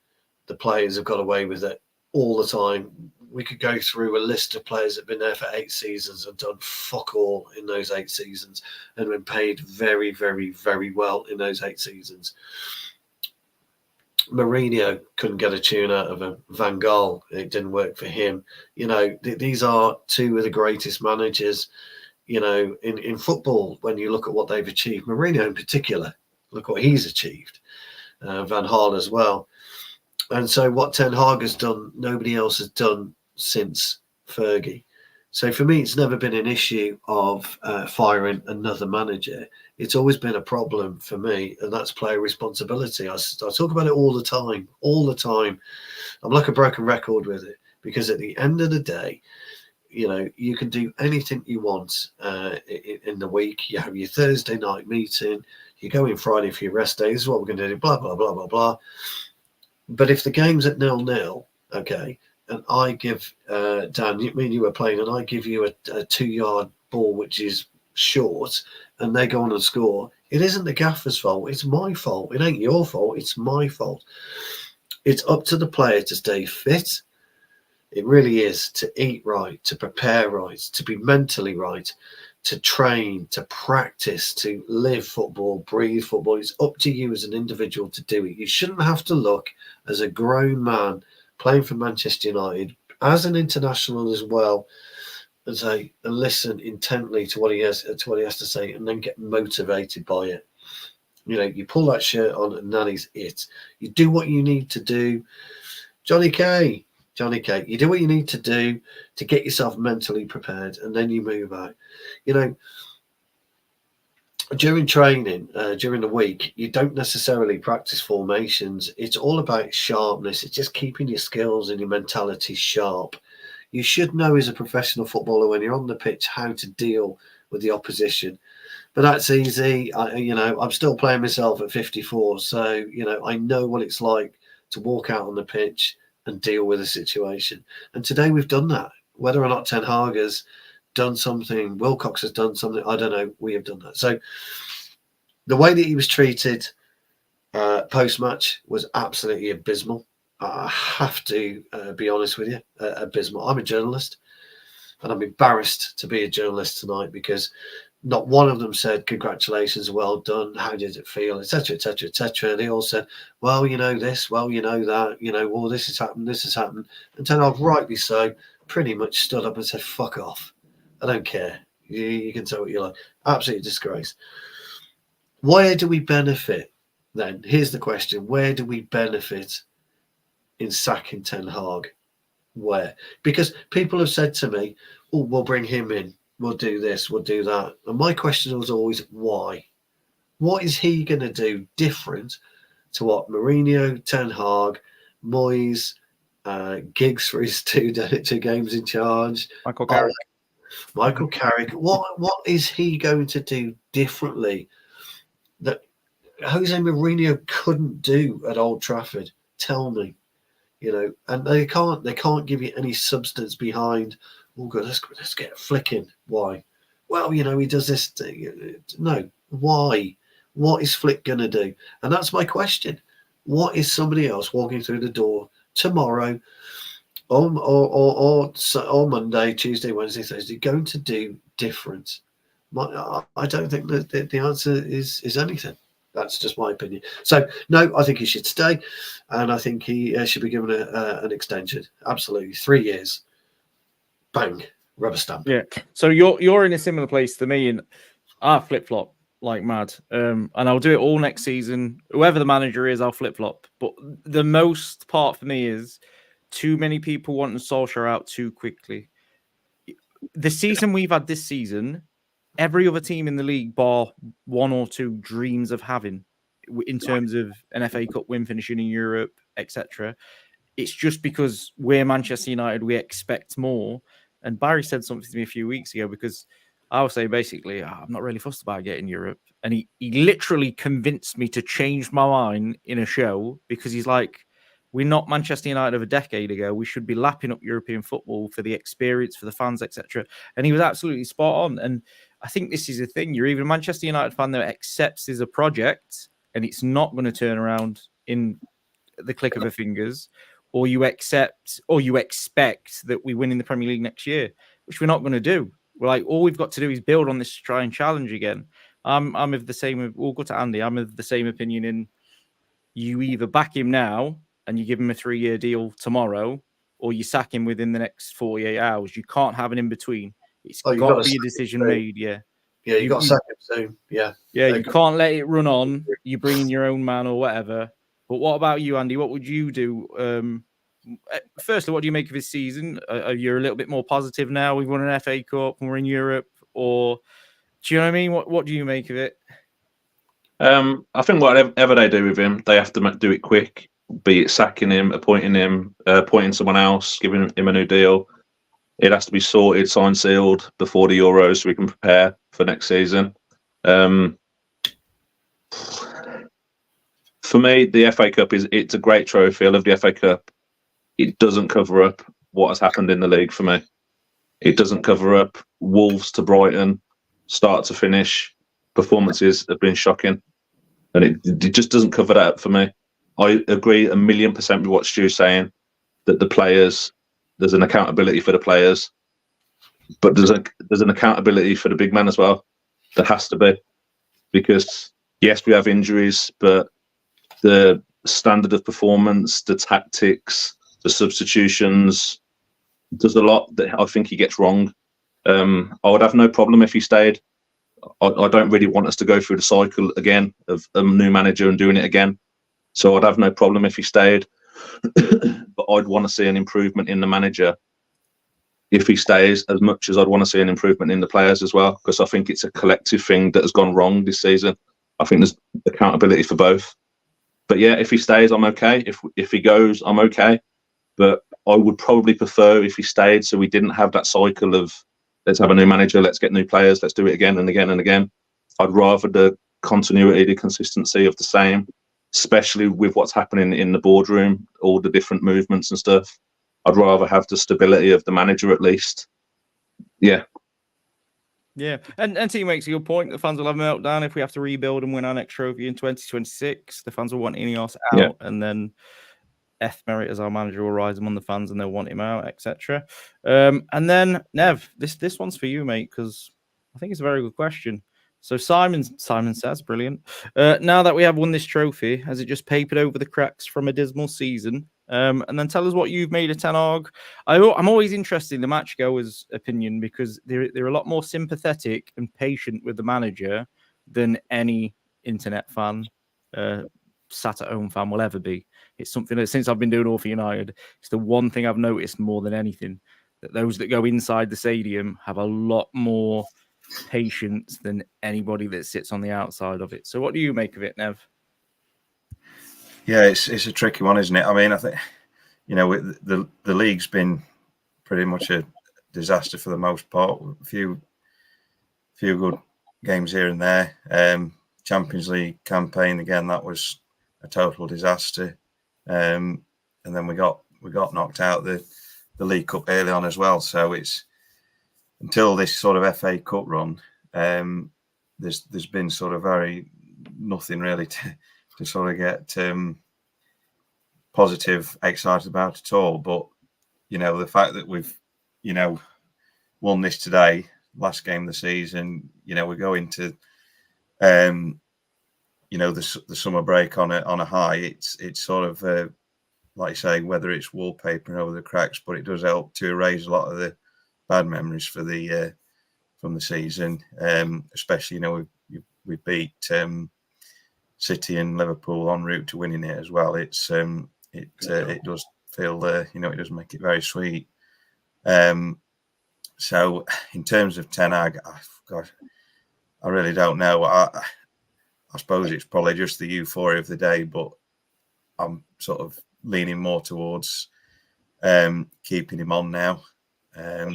S2: the players have got away with it all the time. We could go through a list of players that have been there for 8 seasons and done fuck all in those 8 seasons and been paid very, very, very well in those 8 seasons. Mourinho couldn't get a tune out of him. Van Gaal, it didn't work for him. You know, these are 2 of the greatest managers, you know, in football when you look at what they've achieved. Mourinho in particular, look what he's achieved. Van Gaal as well. And so what Ten Hag has done, nobody else has done since Fergie. So for me, it's never been an issue of firing another manager. It's always been a problem for me, and that's player responsibility. I talk about it all the time, I'm like a broken record with it, because at the end of the day, you know, you can do anything you want in the week. You have your Thursday night meeting, you go in Friday for your rest day, this is what we're going to do, blah, blah, blah, blah, blah. But if the game's at 0-0, okay, and I give Dan, me and you were playing, and I give you a 2-yard ball which is short, and they go on and score, it isn't the gaffer's fault. It's my fault. It ain't your fault. It's my fault. It's up to the player to stay fit. It really is, to eat right, to prepare right, to be mentally right, to train, to practice, to live football, breathe football. It's up to you as an individual to do it. You shouldn't have to look as a grown man playing for Manchester United, as an international as well, and say and listen intently to what he has to say, and then get motivated by it. You know, you pull that shirt on, and that is it. You do what you need to do. Johnny K, you do what you need to do to get yourself mentally prepared, and then you move out. You know, during training, during the week, you don't necessarily practice formations. It's all about sharpness. It's just keeping your skills and your mentality sharp. You should know as a professional footballer when you're on the pitch how to deal with the opposition. But that's easy. I'm still playing myself at 54. So, you know, I know what it's like to walk out on the pitch and deal with a situation. And today we've done that. Whether or not Ten Hag has done something, Wilcox has done something, I don't know. We have done that. So the way that he was treated post-match was absolutely abysmal. I have to be honest with you, abysmal. I'm a journalist, and I'm embarrassed to be a journalist tonight, because not one of them said, congratulations, well done, how did it feel, etc., etc., etc. They all said, well, you know this, well, you know that, you know, well, this has happened. And Ten Hag, rightly so, pretty much stood up and said, fuck off. I don't care. You can say what you like. Absolute disgrace. Where do we benefit then? Here's the question. Where do we benefit in sacking Ten Hag? Where? Because people have said to me, oh, we'll bring him in. We'll do this, we'll do that. And my question was always, why? What is he going to do different to what Mourinho, Ten Hag, Moyes, Giggs for his two games in charge,
S1: Michael Carrick.
S2: Michael Carrick. What is he going to do differently that Jose Mourinho couldn't do at Old Trafford? Tell me. You know, and they can't give you any substance behind, oh god, let's get flicking. Why? Well, you know, he does this thing. No, why? What is Flick gonna do? And that's my question. What is somebody else walking through the door tomorrow or Monday, Tuesday, Wednesday, Thursday going to do different? I don't think that the answer is anything. That's just my opinion. So, no, I think he should stay, and I think he should be given an extension. Absolutely. 3 years. Bang. Rubber stamp.
S1: Yeah. So you're in a similar place to me, and I flip-flop like mad. And I'll do it all next season. Whoever the manager is, I'll flip-flop. But the most part for me is too many people wanting Solskjaer out too quickly. The season we've had this season, every other team in the league, bar one or two, dreams of having in terms of an FA Cup win, finishing in Europe, etc. It's just because we're Manchester United, we expect more. And Barry said something to me a few weeks ago, because I was saying basically, I'm not really fussed about getting Europe. And he literally convinced me to change my mind in a show, because he's like, we're not Manchester United of a decade ago. We should be lapping up European football for the experience, for the fans, etc. And he was absolutely spot on. And I think this is the thing. You're either a Manchester United fan that accepts as a project and it's not going to turn around in the click of a fingers, or you expect that we win in the Premier League next year, which we're not going to do. We're like, all we've got to do is build on this to try and challenge again. I'm of the same. We'll go to Andy. I'm of the same opinion. In you either back him now and you give him a 3-year deal tomorrow, or you sack him within the next 48 hours. You can't have an in between. It's got to be a decision made. Yeah.
S2: Yeah, you got to sack him soon. Yeah.
S1: Yeah, you can't let it run on. You bring in your own man or whatever. But what about you, Andy? What would you do? Firstly, what do you make of his season? Are you a little bit more positive now? We've won an FA Cup and we're in Europe, or do you know what I mean? What do you make of it?
S4: I think whatever they do with him, they have to do it quick. Be it sacking him, appointing someone else, giving him a new deal. It has to be sorted, signed, sealed before the Euros, so we can prepare for next season. For me, the FA Cup it's a great trophy. I love the FA Cup. It doesn't cover up what has happened in the league for me. It doesn't cover up Wolves to Brighton, start to finish. Performances have been shocking, and it just doesn't cover that up for me. I agree 1,000,000% with what Stu's saying, that there's an accountability for the players, but there's an accountability for the big man as well. There has to be, because yes, we have injuries, but the standard of performance, the tactics, the substitutions, there's a lot that I think he gets wrong. I would have no problem if he stayed. I don't really want us to go through the cycle again of a new manager and doing it again. So I'd have no problem if he stayed. But I'd want to see an improvement in the manager if he stays, as much as I'd want to see an improvement in the players as well, because I think it's a collective thing that has gone wrong this season. I think there's accountability for both. But yeah, if he stays, I'm okay. If he goes, I'm okay. But I would probably prefer if he stayed, so we didn't have that cycle of let's have a new manager, let's get new players, let's do it again and again and again. I'd rather the continuity, the consistency of the same, especially with what's happening in the boardroom, all the different movements and stuff. I'd rather have the stability of the manager at least. Yeah.
S1: Yeah, and T makes a good point. The fans will have a meltdown if we have to rebuild and win our next trophy in 2026. The fans will want Ineos out, and then F Merit as our manager will rise among the fans, and they'll want him out, etc. And then Nev, this one's for you, mate, because I think it's a very good question. So Simon says, brilliant. Now that we have won this trophy, has it just papered over the cracks from a dismal season? And then tell us what you've made of Ten Hag. I'm always interested in the match goer's opinion, because they're a lot more sympathetic and patient with the manager than any internet fan, sat at home fan will ever be. It's something that since I've been doing All for United, it's the one thing I've noticed more than anything, that those that go inside the stadium have a lot more patience than anybody that sits on the outside of it. So what do you make of it, Nev?
S3: Yeah, it's a tricky one, isn't it? I mean, I think, the league's been pretty much a disaster for the most part. A few good games here and there. Champions League campaign again, that was a total disaster. And then we got knocked out the League Cup early on as well. So it's until this sort of FA Cup run, there's been sort of nothing really to sort of get positive, excited about at all. But the fact that we've won this today, last game of the season, we go into the summer break on a high. It's sort of like you say, whether it's wallpapering over the cracks, but it does help to erase a lot of the bad memories for the from the season. Especially we beat City and Liverpool en route to winning it as well. It does feel it does make it very sweet. So in terms of Ten Hag, I really don't know. I suppose it's probably just the euphoria of the day, but I'm sort of leaning more towards keeping him on now. I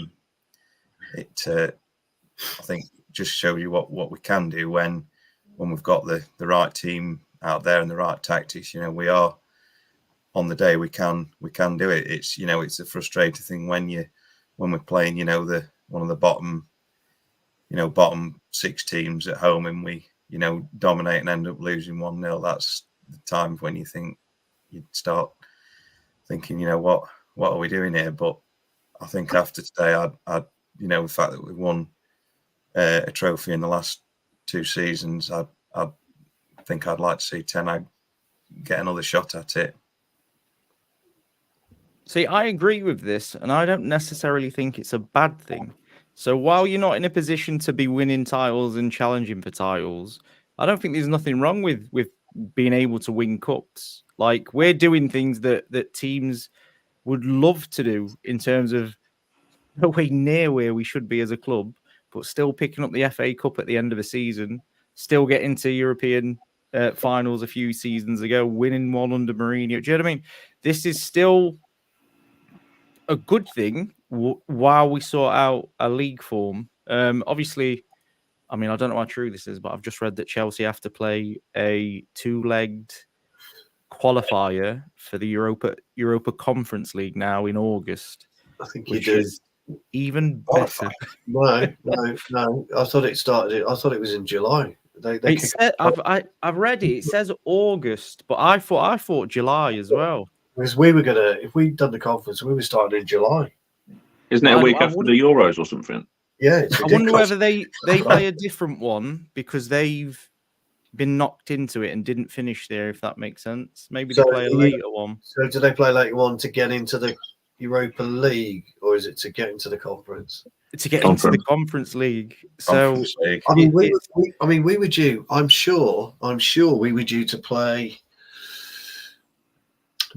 S3: think just shows you what we can do when we've got the right team out there and the right tactics. We are on the day we can do it. It's it's a frustrating thing when we're playing one of the bottom 6 teams at home, and we dominate and end up losing 1-0, that's the time when you think you'd start thinking, what are we doing here? But I think after today, I'd the fact that we won a trophy in the last 2 seasons, I think I'd like to see Ten Hag get another shot at it.
S1: See, I agree with this, and I don't necessarily think it's a bad thing. So while you're not in a position to be winning titles and challenging for titles, I don't think there's nothing wrong with being able to win cups. Like, we're doing things that teams would love to do in terms of nowhere near where we should be as a club, but still picking up the FA Cup at the end of the season, still getting to European finals a few seasons ago, winning one under Mourinho. Do you know what I mean? This is still a good thing while we sort out a league form. Obviously, I mean, I don't know how true this is, but I've just read that Chelsea have to play a 2-legged qualifier for the Europa Conference League now in August.
S2: I think
S1: which
S2: you do.
S1: is even better.
S2: No. I thought it started. I thought it was in July.
S1: I've read it. It says August, but I thought July as well.
S2: Because we were gonna, if we'd done the conference, we were starting in July.
S4: Isn't it a week after the Euros or something?
S2: Yeah,
S1: I wonder whether they play a different one because they've been knocked into it and didn't finish there. If that makes sense, maybe they play a later one.
S2: So do they play later one to get into the Europa League, or is it to get into the conference?
S1: To get into the Conference League.
S3: Conference League.
S2: I mean, we were due. I'm sure we were due to play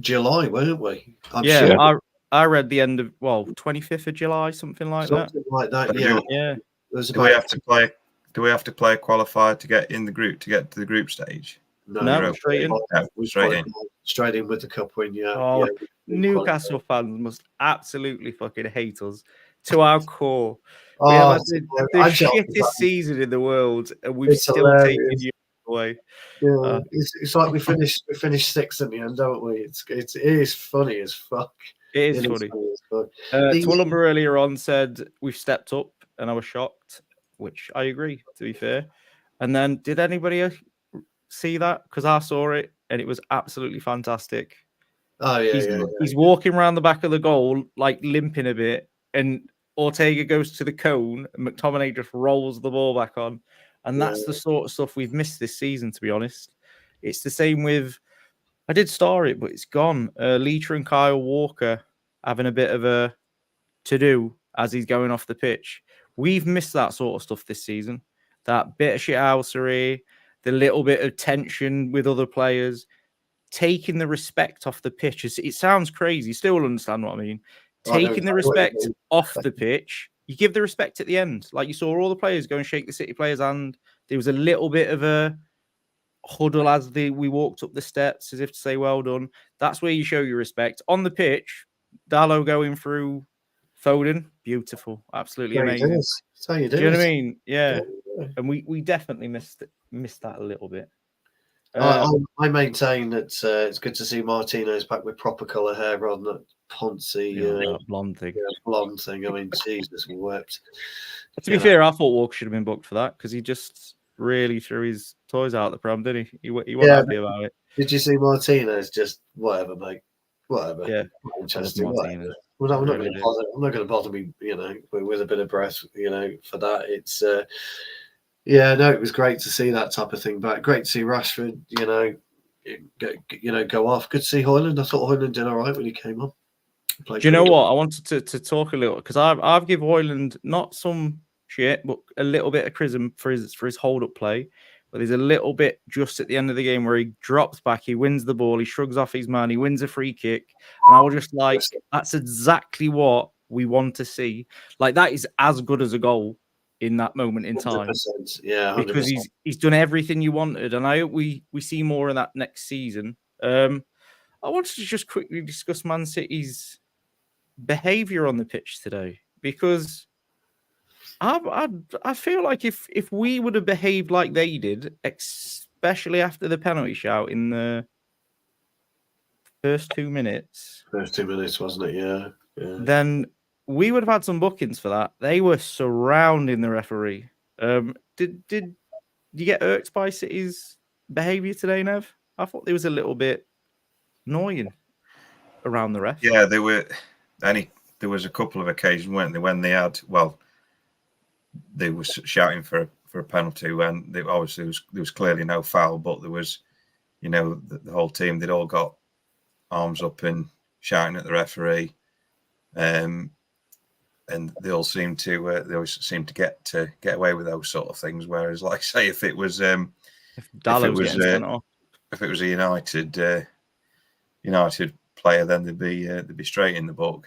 S2: July, weren't we?
S1: Sure. I read the end of 25th of July, something like that.
S2: Yeah.
S3: Do we have to play a qualifier to get in the group, to get to the group stage?
S2: No,
S1: straight in.
S2: Straight in with the cup win.
S1: Newcastle fans must absolutely fucking hate us to our core. We have had the shittest season in the world, and we've still taken you away.
S2: Yeah, it's like we finished sixth in the end, don't we? It is funny as fuck.
S1: It is funny. Twillumber earlier on said we've stepped up, and I was shocked, which I agree, to be fair. And then, did anybody see that? Because I saw it, and it was absolutely fantastic.
S2: Oh yeah,
S1: he's walking around the back of the goal, like limping a bit, and Ortega goes to the cone, and McTominay just rolls the ball back on. And that's the sort of stuff we've missed this season, to be honest. It's the same with, I did star it, but it's gone. Leiter and Kyle Walker having a bit of a to-do as he's going off the pitch. We've missed that sort of stuff this season. That bit of shithousery, the little bit of tension with other players, taking the respect off the pitch. It sounds crazy. Still understand what I mean. Taking the respect off the pitch. You give the respect at the end. Like you saw all the players go and shake the City players' hand. There was a little bit of a huddle as we walked up the steps as if to say, well done. That's where you show your respect. On the pitch, Dallo going through Foden. Beautiful. Absolutely amazing.
S2: That's how you do it.
S1: Do you know what I mean? Yeah. And we definitely missed that a little bit.
S2: I maintain that it's good to see Martinez back with proper colour hair rather than that poncy
S1: blonde thing.
S2: Blonde thing. I mean, Jesus wept.
S1: To be fair, I thought Walker should have been booked for that because he just really threw his toys out the pram, didn't he? He wasn't happy about it.
S2: Did you see Martinez? Just whatever, mate. Whatever.
S1: Yeah.
S2: Interesting. Whatever. Well, I'm not going to bother me, with a bit of breath, for that. It's it was great to see that type of thing back. Great to see Rashford, go off. Good to see Højlund. I thought Højlund did all right when he came on.
S1: Do you know what? I wanted to talk a little because I've given Højlund not some shit, but a little bit of criticism for his hold up play. But there's a little bit just at the end of the game where he drops back, he wins the ball, he shrugs off his man, he wins a free kick, and I was just like, that's exactly what we want to see. Like that is as good as a goal in that moment in time.
S2: 100%. Yeah, 100%.
S1: Because he's done everything you wanted, and I hope we see more of that next season. I wanted to just quickly discuss Man City's behaviour on the pitch today because I feel like if we would have behaved like they did, especially after the penalty shout in the first 2 minutes.
S2: First 2 minutes, wasn't it? Yeah.
S1: Then we would have had some bookings for that. They were surrounding the referee. Did you get irked by City's behaviour today, Nev? I thought there was a little bit annoying around the ref.
S3: Yeah, there was a couple of occasions, weren't there, when they were shouting for a penalty when obviously there was clearly no foul, but there was, the whole team, they'd all got arms up and shouting at the referee, and they all seem to they always seem to get away with those sort of things. Whereas, like I say, if it was a United player, then they'd be straight in the book.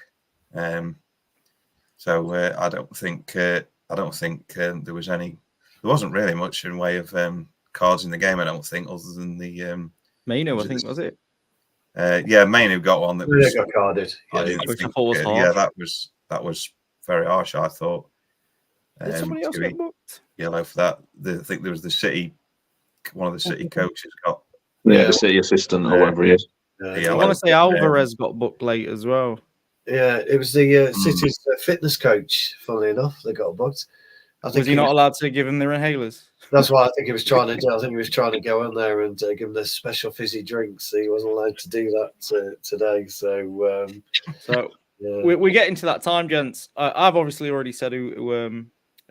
S3: So I don't think there wasn't really much in way of cards in the game. I don't think, other than the
S1: Mainoo, I think, was it?
S3: Mainoo got one that was
S2: got carded.
S1: Which I thought was harsh.
S3: that was very harsh, I thought.
S1: Did somebody else get booked?
S3: Yellow for that. I think there was one of the City coaches got.
S4: The City assistant or whatever he is.
S1: I want to say Alvarez got booked late as well.
S2: Yeah, it was the City's fitness coach, funnily enough, they got booked.
S1: Was he not allowed to give him the inhalers?
S2: That's what I think he was trying to do. I think he was trying to go in there and give him the special fizzy drinks. He wasn't allowed to do that today. So
S1: we get into that time, gents. I've obviously already said who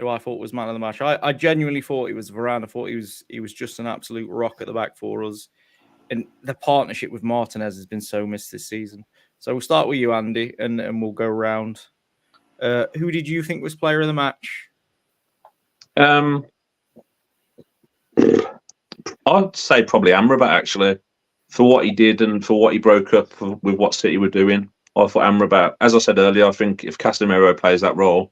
S1: I thought was man of the match. I genuinely thought it was Varane. I thought he was just an absolute rock at the back for us. And the partnership with Martinez has been so missed this season. So we'll start with you, Andy, and we'll go around. Who did you think was player of the match?
S4: I'd say probably Amrabat, actually, for what he did and for what he broke up with what City were doing. I thought Amrabat, as I said earlier, I think if Casemiro plays that role,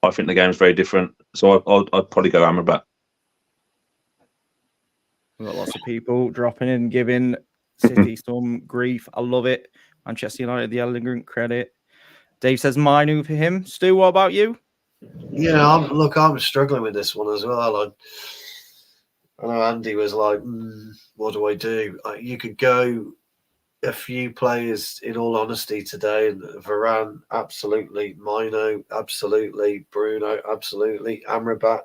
S4: I think the game's very different. So I'd probably go Amrabat.
S1: We've got lots of people dropping in, giving City some grief. I love it. Manchester United, the elegant credit. Dave says Mainoo for him. Stu, what about you?
S2: Yeah, I'm struggling with this one as well. I know Andy was like, what do I do? You could go a few players, in all honesty, today. Varane, absolutely. Mainoo, absolutely. Bruno, absolutely. Amrabat,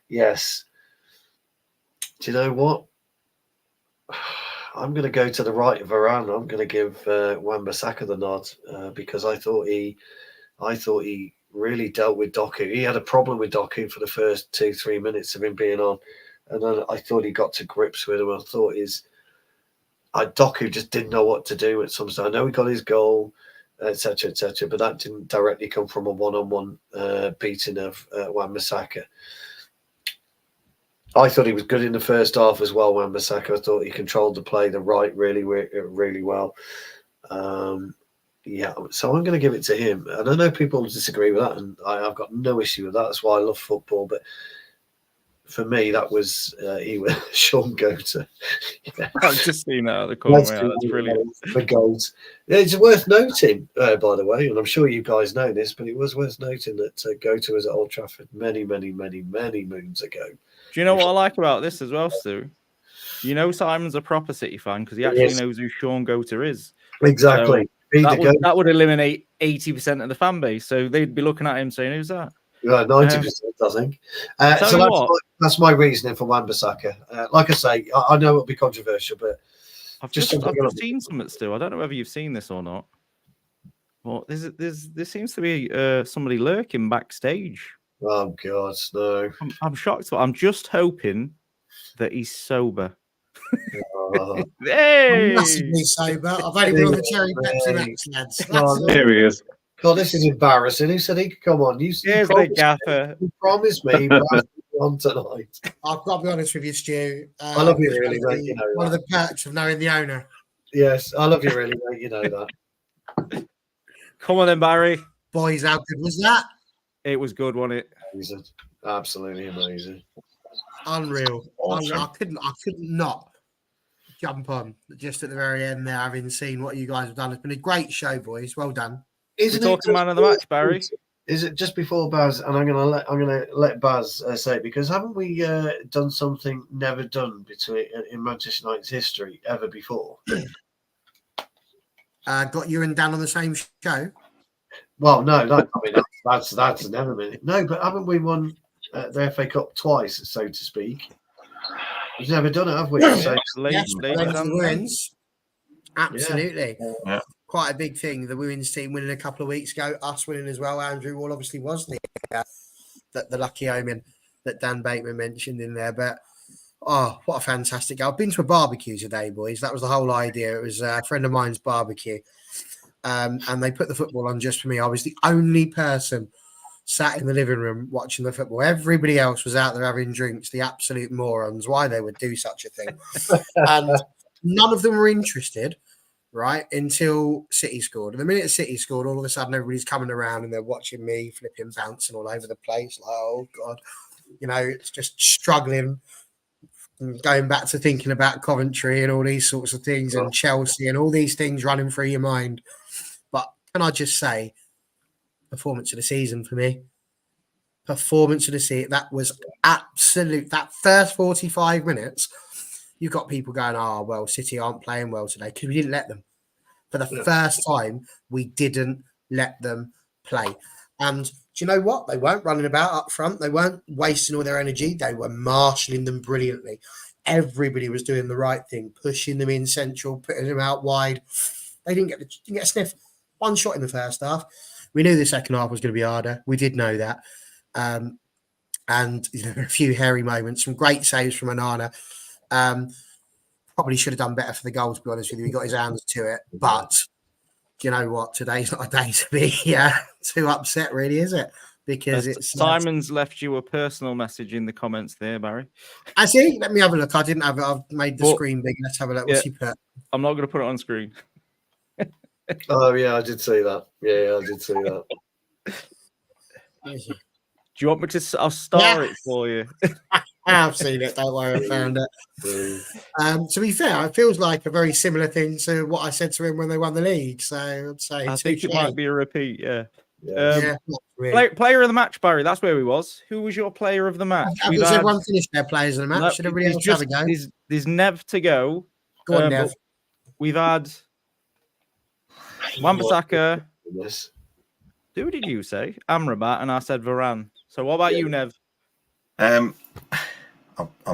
S2: yes. Do you know what? I'm going to go to the right of Varane. I'm going to give Wan-Bissaka the nod because I thought he really dealt with Doku. He had a problem with Doku for the first 2-3 minutes of him being on, and then I thought he got to grips with him. I thought Doku just didn't know what to do at some stage. I know he got his goal, etc., but that didn't directly come from a one-on-one beating of Wan-Bissaka. I thought he was good in the first half as well, Wan-Bissaka. I thought he controlled the play, the right, really, really well. So I'm going to give it to him. And I know people disagree with that, and I've got no issue with that. That's why I love football. But for me, that was Sean Goater.
S1: I've just seen that at the corner. That's brilliant.
S2: The goals. Yeah, it's worth noting, by the way, and I'm sure you guys know this, but it was worth noting that Goater was at Old Trafford many, many, many, many moons ago.
S1: Do you know what I like about this as well, Stu? You know Simon's a proper City fan because he actually knows who Sean Goater is.
S2: Exactly.
S1: So that would eliminate 80% of the fan base. So they'd be looking at him saying, who's that?
S2: 90%, I think. So that's my reasoning for Wan-Bissaka. Like I say, I know it'll be controversial, but
S1: I've just seen something, Stu. I don't know whether you've seen this or not. Well, there seems to be somebody lurking backstage.
S2: Oh God, no!
S1: I'm shocked, but I'm just hoping that he's sober.
S5: Hey! I'm massively sober. I've only been on the Cherry Pepsi Max, lads.
S4: Here he is.
S2: God, this is embarrassing. Who said he could come on? You promised me on tonight.
S5: I've got to be honest with you, Stu.
S2: I love you, really, mate. You know
S5: one of the perks of knowing the owner.
S2: Yes, I love you, really, mate. You know that.
S1: Come on, then, Barry.
S5: Boys, how good was that?
S1: It was good, wasn't it?
S2: Amazing. Absolutely amazing.
S5: Unreal.
S3: Awesome.
S5: I couldn't not jump on just at the very end there, having seen what you guys have done. It's been a great show, boys. Well done.
S1: We're talking man of the match, Barry.
S2: Is it just before Baz? And I'm gonna let Baz say it, because haven't we done something never done in Manchester United's history ever before?
S5: Got you and Dan on the same show.
S2: Well, no, that's never been. No, but haven't we won the FA Cup twice, so to speak? We've never done it, have we?
S1: Yeah,
S2: So,
S1: ladies
S5: Went to the
S1: and men.
S5: women's. Absolutely.
S3: Yeah.
S5: Quite a big thing. The women's team winning a couple of weeks ago, us winning as well. Andrew Wall obviously was the lucky omen that Dan Bateman mentioned in there. But oh, what a fantastic goal. I've been to a barbecue today, boys. That was the whole idea. It was a friend of mine's barbecue. And they put the football on just for me. I was the only person sat in the living room watching the football. Everybody else was out there having drinks, the absolute morons, why they would do such a thing. And none of them were interested, right, until City scored. And the minute City scored, all of a sudden everybody's coming around and they're watching me flipping, bouncing all over the place. Like, oh, God. You know, it's just struggling, and going back to thinking about Coventry and all these sorts of things and Chelsea and all these things running through your mind. But can I just say, performance of the season for me. Performance of the season. That was absolute. That first 45 minutes, you've got people going, oh, well, City aren't playing well today because we didn't let them. For the first time, we didn't let them play. And do you know what? They weren't running about up front. They weren't wasting all their energy. They were marshalling them brilliantly. Everybody was doing the right thing, pushing them in central, putting them out wide. They didn't get a sniff. One shot in the first half. We knew the second half was going to be harder. We did know that. And you know, a few hairy moments, some great saves from Onana. Probably should have done better for the goal, to be honest with you. He got his hands to it. But do you know what? Today's not a day to be too upset, really, is it? Because it's
S1: Simon's left you a personal message in the comments there, Barry.
S5: I see. Let me have a look. I didn't have it. I've made the screen big. Let's have a look. What's he put?
S1: I'm not going to put it on screen.
S2: oh yeah, I did see that. Yeah, I did see that.
S1: Do you want me to? I'll star it for you.
S5: I've seen it. Don't worry, I found it. To be fair, it feels like a very similar thing to what I said to him when they won the league. So I'd say
S1: I think it might be a repeat. Yeah.
S5: Really.
S1: Player of the match, Barry. That's where we was. Who was your player of the match?
S5: Has everyone finished their players of the match? Should everybody else have a go?
S1: There's Nev to go.
S5: Go on, Nev.
S1: We've had Wan-Bissaka. Who did you say? Amrabat, and I said Varane. So what about you, Nev?
S3: I'm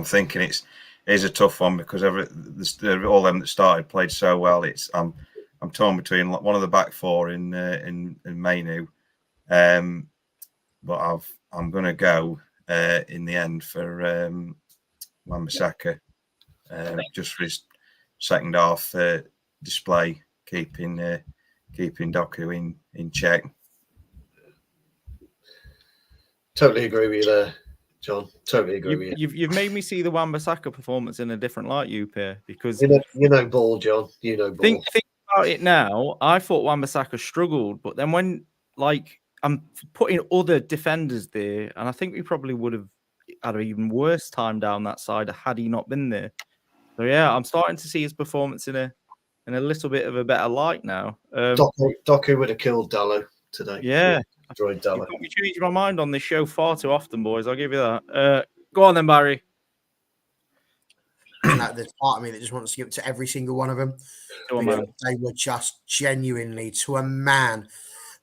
S3: thinking it's a tough one because all them that started played so well. I'm torn between one of the back four in Mainoo, but I'm going to go in the end for Wan-Bissaka, just for his second half display, keeping Doku in check.
S2: Totally agree with you there, John. Totally agree with you.
S1: You've made me see the Wan-Bissaka performance in a different light, you Pierre, because
S2: you know ball, John. You know ball.
S1: Think about it now. I thought Wan-Bissaka struggled, but then when I'm putting other defenders there, and I think we probably would have had an even worse time down that side had he not been there. So yeah, I'm starting to see his performance in a little bit of a better light now.
S2: Doku would have killed Dallo today.
S1: Yeah.
S2: Enjoyed Dallo.
S1: You change my mind on this show far too often, boys. I'll give you that. Go on then, Barry.
S5: There's part of me that just wants to give it to every single one of them. They were just genuinely, to a man.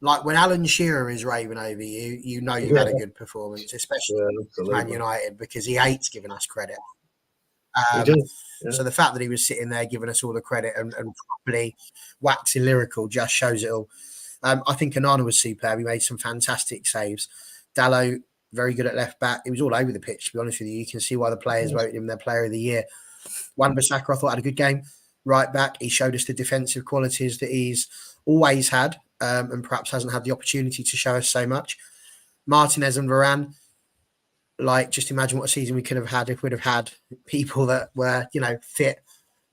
S5: Like when Alan Shearer is raving over you, you know you've had a good performance, especially Man United, because he hates giving us credit. So the fact that he was sitting there giving us all the credit and properly waxing lyrical just shows it all. I think Onana was superb. He made some fantastic saves. Dallo, very good at left back. He was all over the pitch, to be honest with you. You can see why the players voted him their player of the year. Wan-Bissaka, I thought, had a good game. Right back, he showed us the defensive qualities that he's always had and perhaps hasn't had the opportunity to show us so much. Martinez and Varane, just imagine what a season we could have had if we'd have had people that were, fit,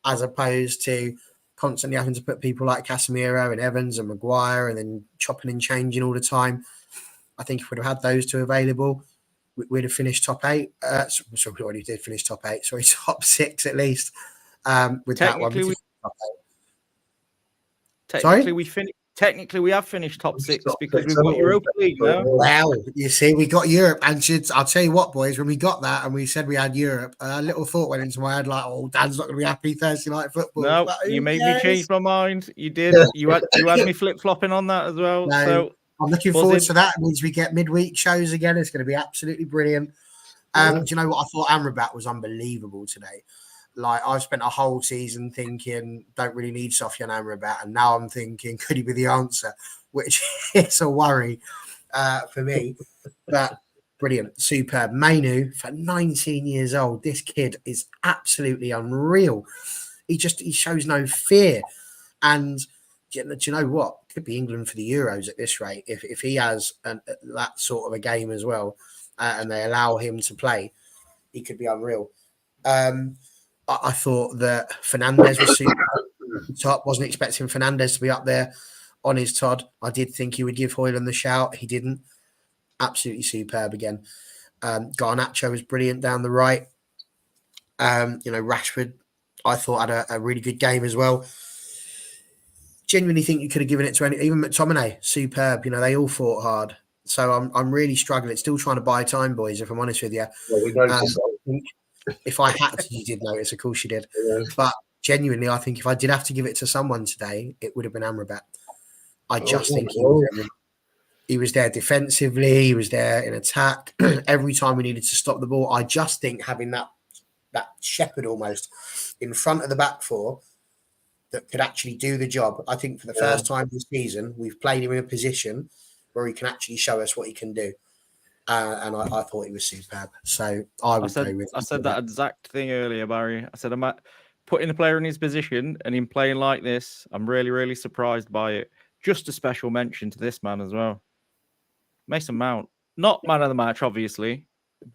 S5: as opposed to constantly having to put people like Casemiro and Evans and Maguire and then chopping and changing all the time. I think if we'd have had those two available, we'd have finished top 8. We already did finish top 8. Sorry, top 6 at least. With that one.
S1: Technically, we have finished top 6 because we've got Europa League now.
S5: Wow, you see, we got Europe. And I'll tell you what, boys, when we got that and we said we had Europe, a little thought went into my head like, oh, Dan's not going to be happy Thursday night football.
S1: No, you made me change my mind. You did. You had me flip-flopping on that as well.
S5: No,
S1: so
S5: I'm looking forward to that. It means we get midweek shows again. It's going to be absolutely brilliant. Do you know what? I thought Amrabat was unbelievable today. Like, I've spent a whole season thinking, don't really need Sofyan Amrabat, and now I'm thinking, could he be the answer? Which is a worry for me. But brilliant, superb. Mainoo, for 19 years old, this kid is absolutely unreal. He shows no fear. And do you know what? Could be England for the Euros at this rate if he has that sort of a game as well, and they allow him to play. He could be unreal. I thought that Fernandes was super top. Wasn't expecting Fernandes to be up there on his Todd. I did think he would give Højlund the shout. He didn't. Absolutely superb again. Garnacho was brilliant down the right. Rashford, I thought, had a really good game as well. Genuinely think you could have given it to even McTominay. Superb. They all fought hard. So I'm really struggling. Still trying to buy time, boys, if I'm honest with you.
S2: Well, we noticed
S5: if I had to, you did notice. Of course you did.
S2: Yeah.
S5: But genuinely, I think if I did have to give it to someone today, it would have been Amrabat. I just think he was there defensively. He was there in attack. Every time we needed to stop the ball, I just think having that shepherd almost in front of the back four that could actually do the job. I think for the first time this season, we've played him in a position where he can actually show us what he can do. And I thought he was superb. So I
S1: said that exact thing earlier, Barry. I said, I'm putting a player in his position and him playing like this. I'm really, really surprised by it. Just a special mention to this man as well. Mason Mount, not man of the match, obviously,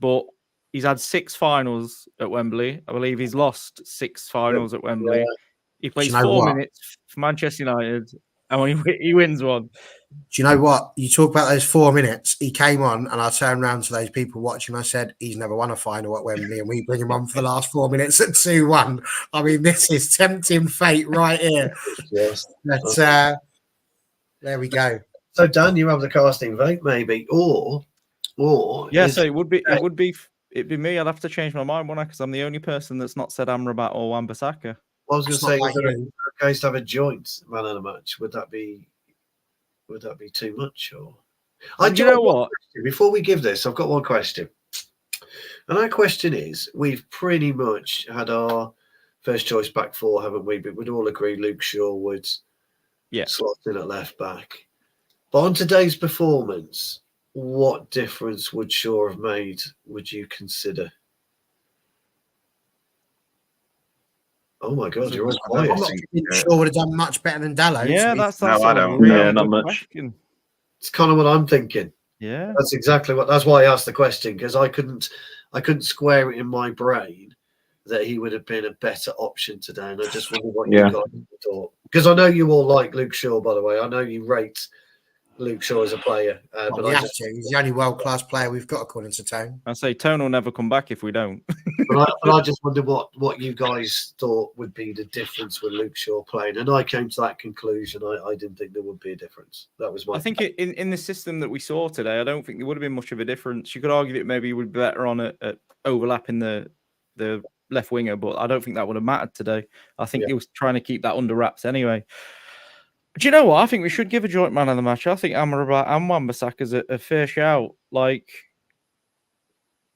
S1: but he's had 6 finals at Wembley. I believe he's lost 6 finals at Wembley. He plays 4 minutes for Manchester United, and when he wins one.
S5: Do you know what? You talk about those 4 minutes. He came on, and I turned around to those people watching. I said, he's never won a final at Wembley, and we bring him on for the last 4 minutes at 2-1. I mean, this is tempting fate right here.
S2: Yes.
S5: But there we go.
S2: So, Dan, you have the casting vote, maybe, or
S1: yeah. So it'd be me. I'd have to change my mind, wouldn't I? Because I'm the only person that's not said Amrabat or Wan-Bissaka.
S2: I was going to say, is there a case to have a joint man of the match? Would that be too much? Or
S1: you know what?
S2: Before we give this, I've got one question, and that question is: we've pretty much had our first choice back four, haven't we? But we'd all agree Luke Shaw would slot in at left back. But on today's performance, what difference would Shaw have made? Would you consider? Oh my God, you're all quiet.
S5: I'm not sure would have done much better than Dalot.
S1: Yeah, that's
S3: I don't.
S1: Really
S4: not much.
S1: Question.
S2: It's kind of what I'm thinking.
S1: Yeah,
S2: that's exactly what. That's why I asked the question, because I couldn't square it in my brain that he would have been a better option today, and I just wonder what you guys thought. Because I know you all like Luke Shaw, by the way. I know you rate Luke Shaw as a player, but
S5: he's the only world-class player we've got, according to Tone.
S1: I say Tone will never come back if we don't.
S2: but I just wonder what you guys thought would be the difference with Luke Shaw playing, and I came to that conclusion. I didn't think there would be a difference. That was my.
S1: I think in the system that we saw today, I don't think there would have been much of a difference. You could argue that maybe he would be better on at overlapping the left winger, but I don't think that would have mattered today. I think he was trying to keep that under wraps anyway. Do you know what? I think we should give a joint man of the match. I think Amrabat and Wan-Bissaka's a fair shout. Like,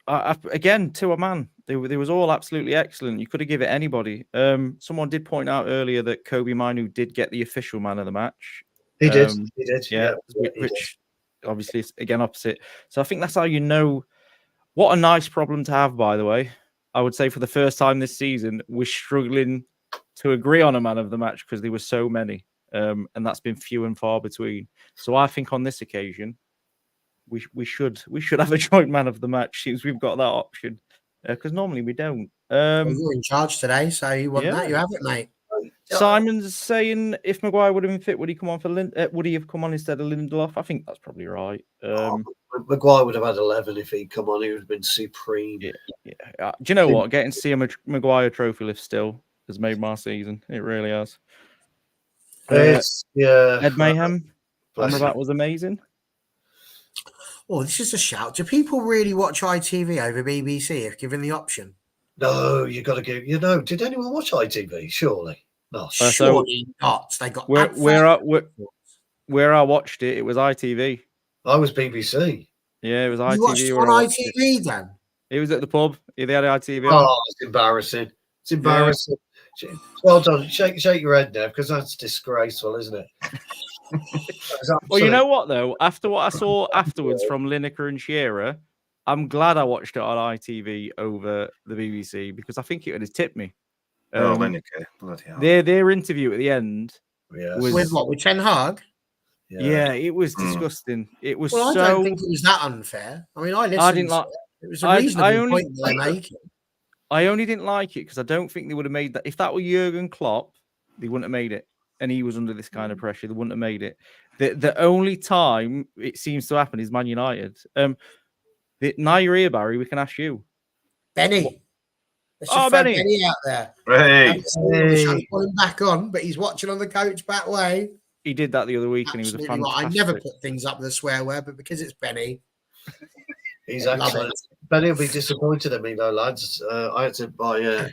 S1: again, to a man, they was all absolutely excellent. You could have given it anybody. Someone did point out earlier that Kobe Mainoo did get the official man of the match.
S2: He did.
S1: Yeah, which obviously is again opposite. So I think that's how you know. What a nice problem to have, by the way. I would say for the first time this season, we're struggling to agree on a man of the match because there were so many. And that's been few and far between. So I think on this occasion, we should have a joint man of the match since we've got that option. Because normally we don't.
S5: Well, you're in charge today, so you want that, you have it, mate.
S1: Simon's saying if Maguire would have been fit, would he come on for would he have come on instead of Lindelof? I think that's probably right.
S2: Maguire would have had 11 if he'd come on. He would have been supreme.
S1: Yeah. Do you know what? Getting to see a Maguire trophy lift still has made my season. It really has. Ed Mayhem. That was amazing.
S5: Oh, this is a shout. Do people really watch ITV over BBC if given the option?
S2: No, you got to give. Did anyone watch ITV? Surely not.
S5: Surely not. They got
S1: where I watched it. It was ITV.
S2: I was BBC.
S1: Yeah, it was
S5: you
S1: ITV.
S5: watched on ITV, Dan?
S1: He was at the pub. They had ITV on.
S2: Oh, it's embarrassing. It's embarrassing. Well done. Shake your head now, because that's disgraceful, isn't it?
S1: Well, you know what though? After what I saw afterwards from Lineker and Shearer, I'm glad I watched it on ITV over the BBC because I think it would have tipped me.
S3: Lineker, bloody hell.
S1: Their interview at the end was
S5: with Ten Hag.
S1: Yeah, it was disgusting. It was
S5: I don't think it was that unfair. I mean, I listened. It was a reasonable point that they're making.
S1: I only didn't like it because I don't think they would have made that. If that were Jurgen Klopp, they wouldn't have made it. And he was under this kind of pressure, they wouldn't have made it. The only time it seems to happen is Man United. Now you're here, Barry, we can ask you.
S5: Benny. Let's just throw Benny out there. I'm pulling back on, but he's watching on the coach back way.
S1: He did that the other week, and he was a fantastic.
S5: I never put things up with a swear word, but because it's Benny,
S2: he's excellent. Benny will be disappointed at me, though, lads. I had to buy,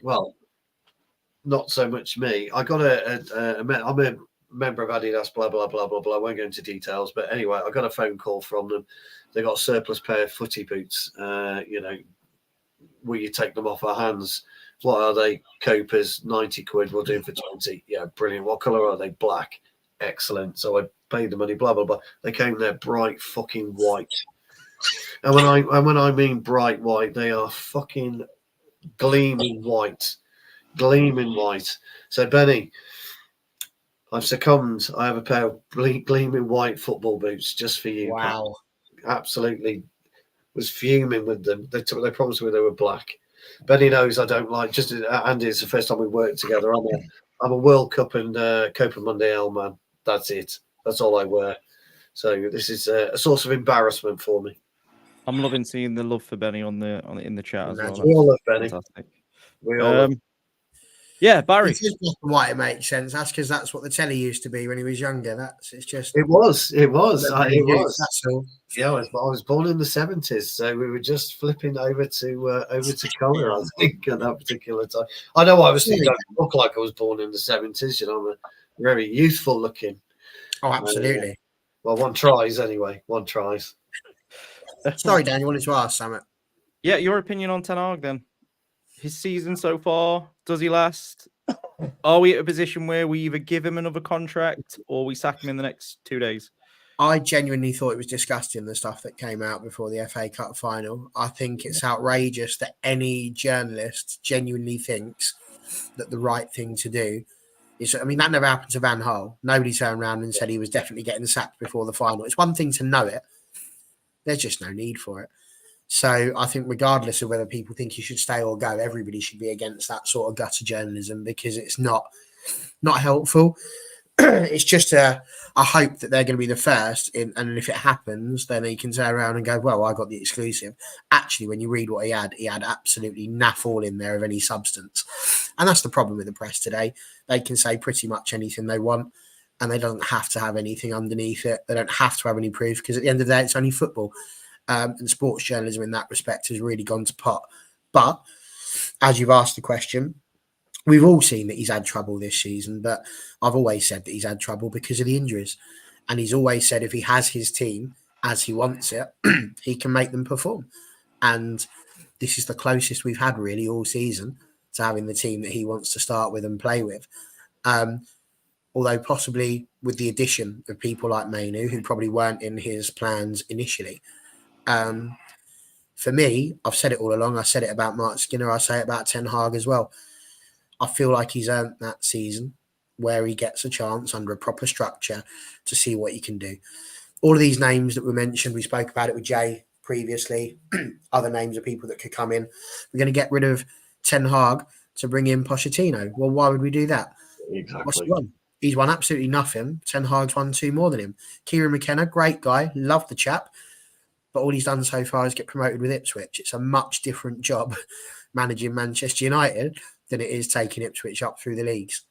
S2: not so much me. I got I'm a member of Adidas, blah, blah, blah, blah, blah. I won't go into details. But anyway, I got a phone call from them. They got a surplus pair of footy boots. Will you take them off our hands? What are they? Copers, 90 quid. We'll do them for 20. Yeah, brilliant. What colour are they? Black. Excellent. So I paid the money, blah, blah, blah. They came there bright fucking white. And when I mean bright white, they are fucking gleaming white. Gleaming white. So, Benny, I've succumbed. I have a pair of gleaming white football boots just for you.
S5: Wow.
S2: Absolutely was fuming with them. They promised me they were black. Benny knows I don't like, just Andy, it's the first time we worked together. I'm a World Cup and Copa Mundial man. That's it. That's all I wear. So this is a source of embarrassment for me.
S1: I'm loving seeing the love for Benny in the chat as well.
S2: We all love Benny.
S1: Fantastic.
S2: We all love.
S1: Yeah, Barry.
S5: It is black and white. It makes sense. That's because that's what the telly used to be when he was younger.
S2: It was.
S5: That's all.
S2: Yeah, I was born in the 70s, so we were just flipping over to colour, I think, at that particular time. I know I was thinking I look like I was born in the 70s. I'm very youthful looking.
S5: Oh, absolutely.
S2: Well, one tries anyway. One tries.
S5: Sorry, Dan, you wanted to ask something?
S1: Yeah, your opinion on Ten Hag then? His season so far, does he last? Are we at a position where we either give him another contract or we sack him in the next 2 days?
S5: I genuinely thought it was disgusting, the stuff that came out before the FA Cup final. I think it's outrageous that any journalist genuinely thinks that the right thing to do is, that never happened to Van Gaal. Nobody turned around and said he was definitely getting sacked before the final. It's one thing to know it. There's just no need for it. So I think regardless of whether people think he should stay or go, everybody should be against that sort of gutter journalism because it's not helpful. It's just a hope that they're going to be the first, and if it happens, then he can turn around and go, well, I got the exclusive. Actually, when you read what he had absolutely naff all in there of any substance. And that's the problem with the press today. They can say pretty much anything they want, and they don't have to have anything underneath it. They don't have to have any proof because at the end of the day, it's only football. And sports journalism in that respect has really gone to pot. But as you've asked the question, we've all seen that he's had trouble this season, but I've always said that he's had trouble because of the injuries. And he's always said if he has his team as he wants it, he can make them perform. And this is the closest we've had really all season to having the team that he wants to start with and play with. Although possibly with the addition of people like Mainoo, who probably weren't in his plans initially. For me, I've said it all along. I said it about Mark Skinner. I say it about Ten Hag as well. I feel like he's earned that season where he gets a chance under a proper structure to see what he can do. All of these names that were mentioned, we spoke about it with Jay previously. Other names of people that could come in. We're going to get rid of Ten Hag to bring in Pochettino. Well, why would we do that?
S2: Exactly.
S5: What's he won? He's won absolutely nothing. Ten Hag's won 2 more than him. Kieran McKenna, great guy. Love the chap. But all he's done so far is get promoted with Ipswich. It's a much different job managing Manchester United than it is taking Ipswich up through the leagues.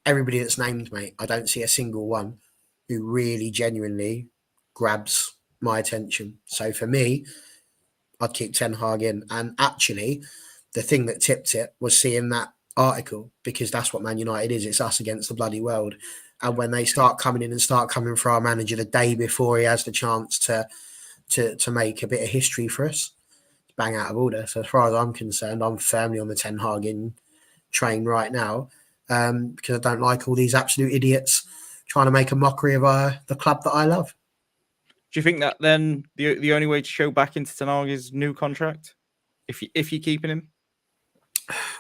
S5: Everybody that's named, mate, I don't see a single one who really genuinely grabs my attention. So for me, I'd keep Ten Hag in. And actually, the thing that tipped it was seeing that article, because that's what Man United is. It's us against the bloody world. And when they start coming in and start coming for our manager the day before he has the chance to make a bit of history for us, bang out of order. So as far as I'm concerned, I'm firmly on the Ten Hag train right now, because I don't like all these absolute idiots trying to make a mockery of the club that I love.
S1: Do you think that then the only way to show back into Ten Hag is new contract? If you're keeping him?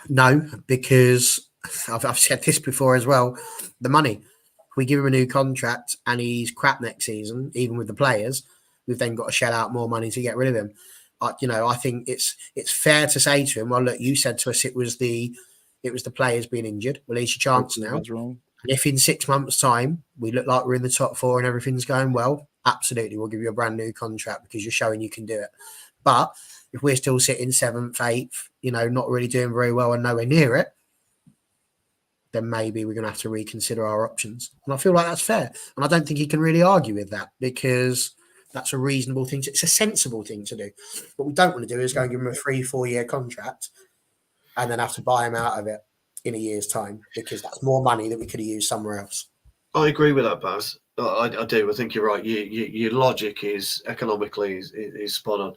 S5: No, because I've said this before as well. The money. If we give him a new contract and he's crap next season, even with the players, we've then got to shell out more money to get rid of him. I think it's fair to say to him, well, look, you said to us it was the players being injured. Well, here's your chance now.
S1: Wrong.
S5: And if in 6 months' time we look like we're in the top 4 and everything's going well, absolutely, we'll give you a brand new contract because you're showing you can do it. But if we're still sitting 7th, 8th, not really doing very well and nowhere near it, then maybe we're going to have to reconsider our options. And I feel like that's fair. And I don't think he can really argue with that, because that's a reasonable thing. It's a sensible thing to do. What we don't want to do is go and give him a 3-4 year contract and then have to buy him out of it in a year's time, because that's more money that we could have used somewhere else.
S2: I agree with that, Baz. I do. I think you're right. Your logic is economically is spot on.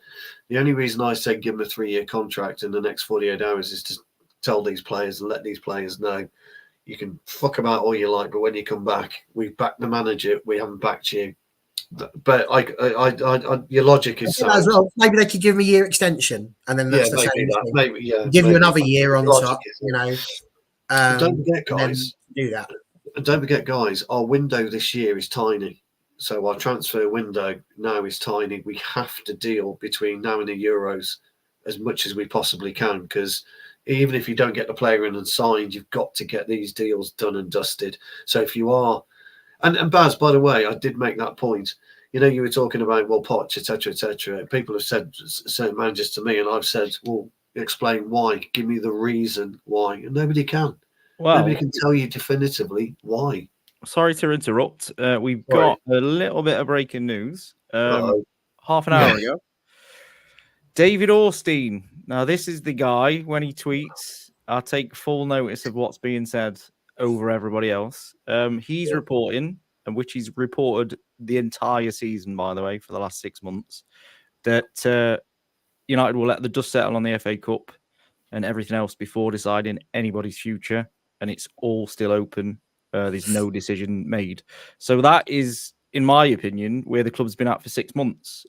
S2: The only reason I say give him a 3-year contract in the next 48 hours is to tell these players and let these players know you can fuck about all you like, but when you come back, we've backed the manager. We haven't backed you. But your logic is
S5: as well. Maybe they could give him a year extension, and then that's the same thing.
S2: Maybe,
S5: give
S2: maybe
S5: you another year on top.
S2: Don't forget, guys.
S5: Do that.
S2: And don't forget, guys. Our window this year is tiny, so our transfer window now is tiny. We have to deal between now and the Euros as much as we possibly can, because even if you don't get the player in and signed, you've got to get these deals done and dusted. So if you are, and Baz, by the way, I did make that point. You were talking about, well, Poch, etc., etc. People have said certain managers to me, and I've said, well, explain why. Give me the reason why. And nobody can.
S1: Well,
S2: nobody can tell you definitively why.
S1: Sorry to interrupt. We've got a little bit of breaking news. Half an hour ago. David Ornstein. Now, this is the guy, when he tweets, I'll take full notice of what's being said over everybody else. He's reporting, and which he's reported the entire season, by the way, for the last 6 months, that United will let the dust settle on the FA Cup and everything else before deciding anybody's future. And it's all still open. There's no decision made. So that is, in my opinion, where the club's been at for 6 months.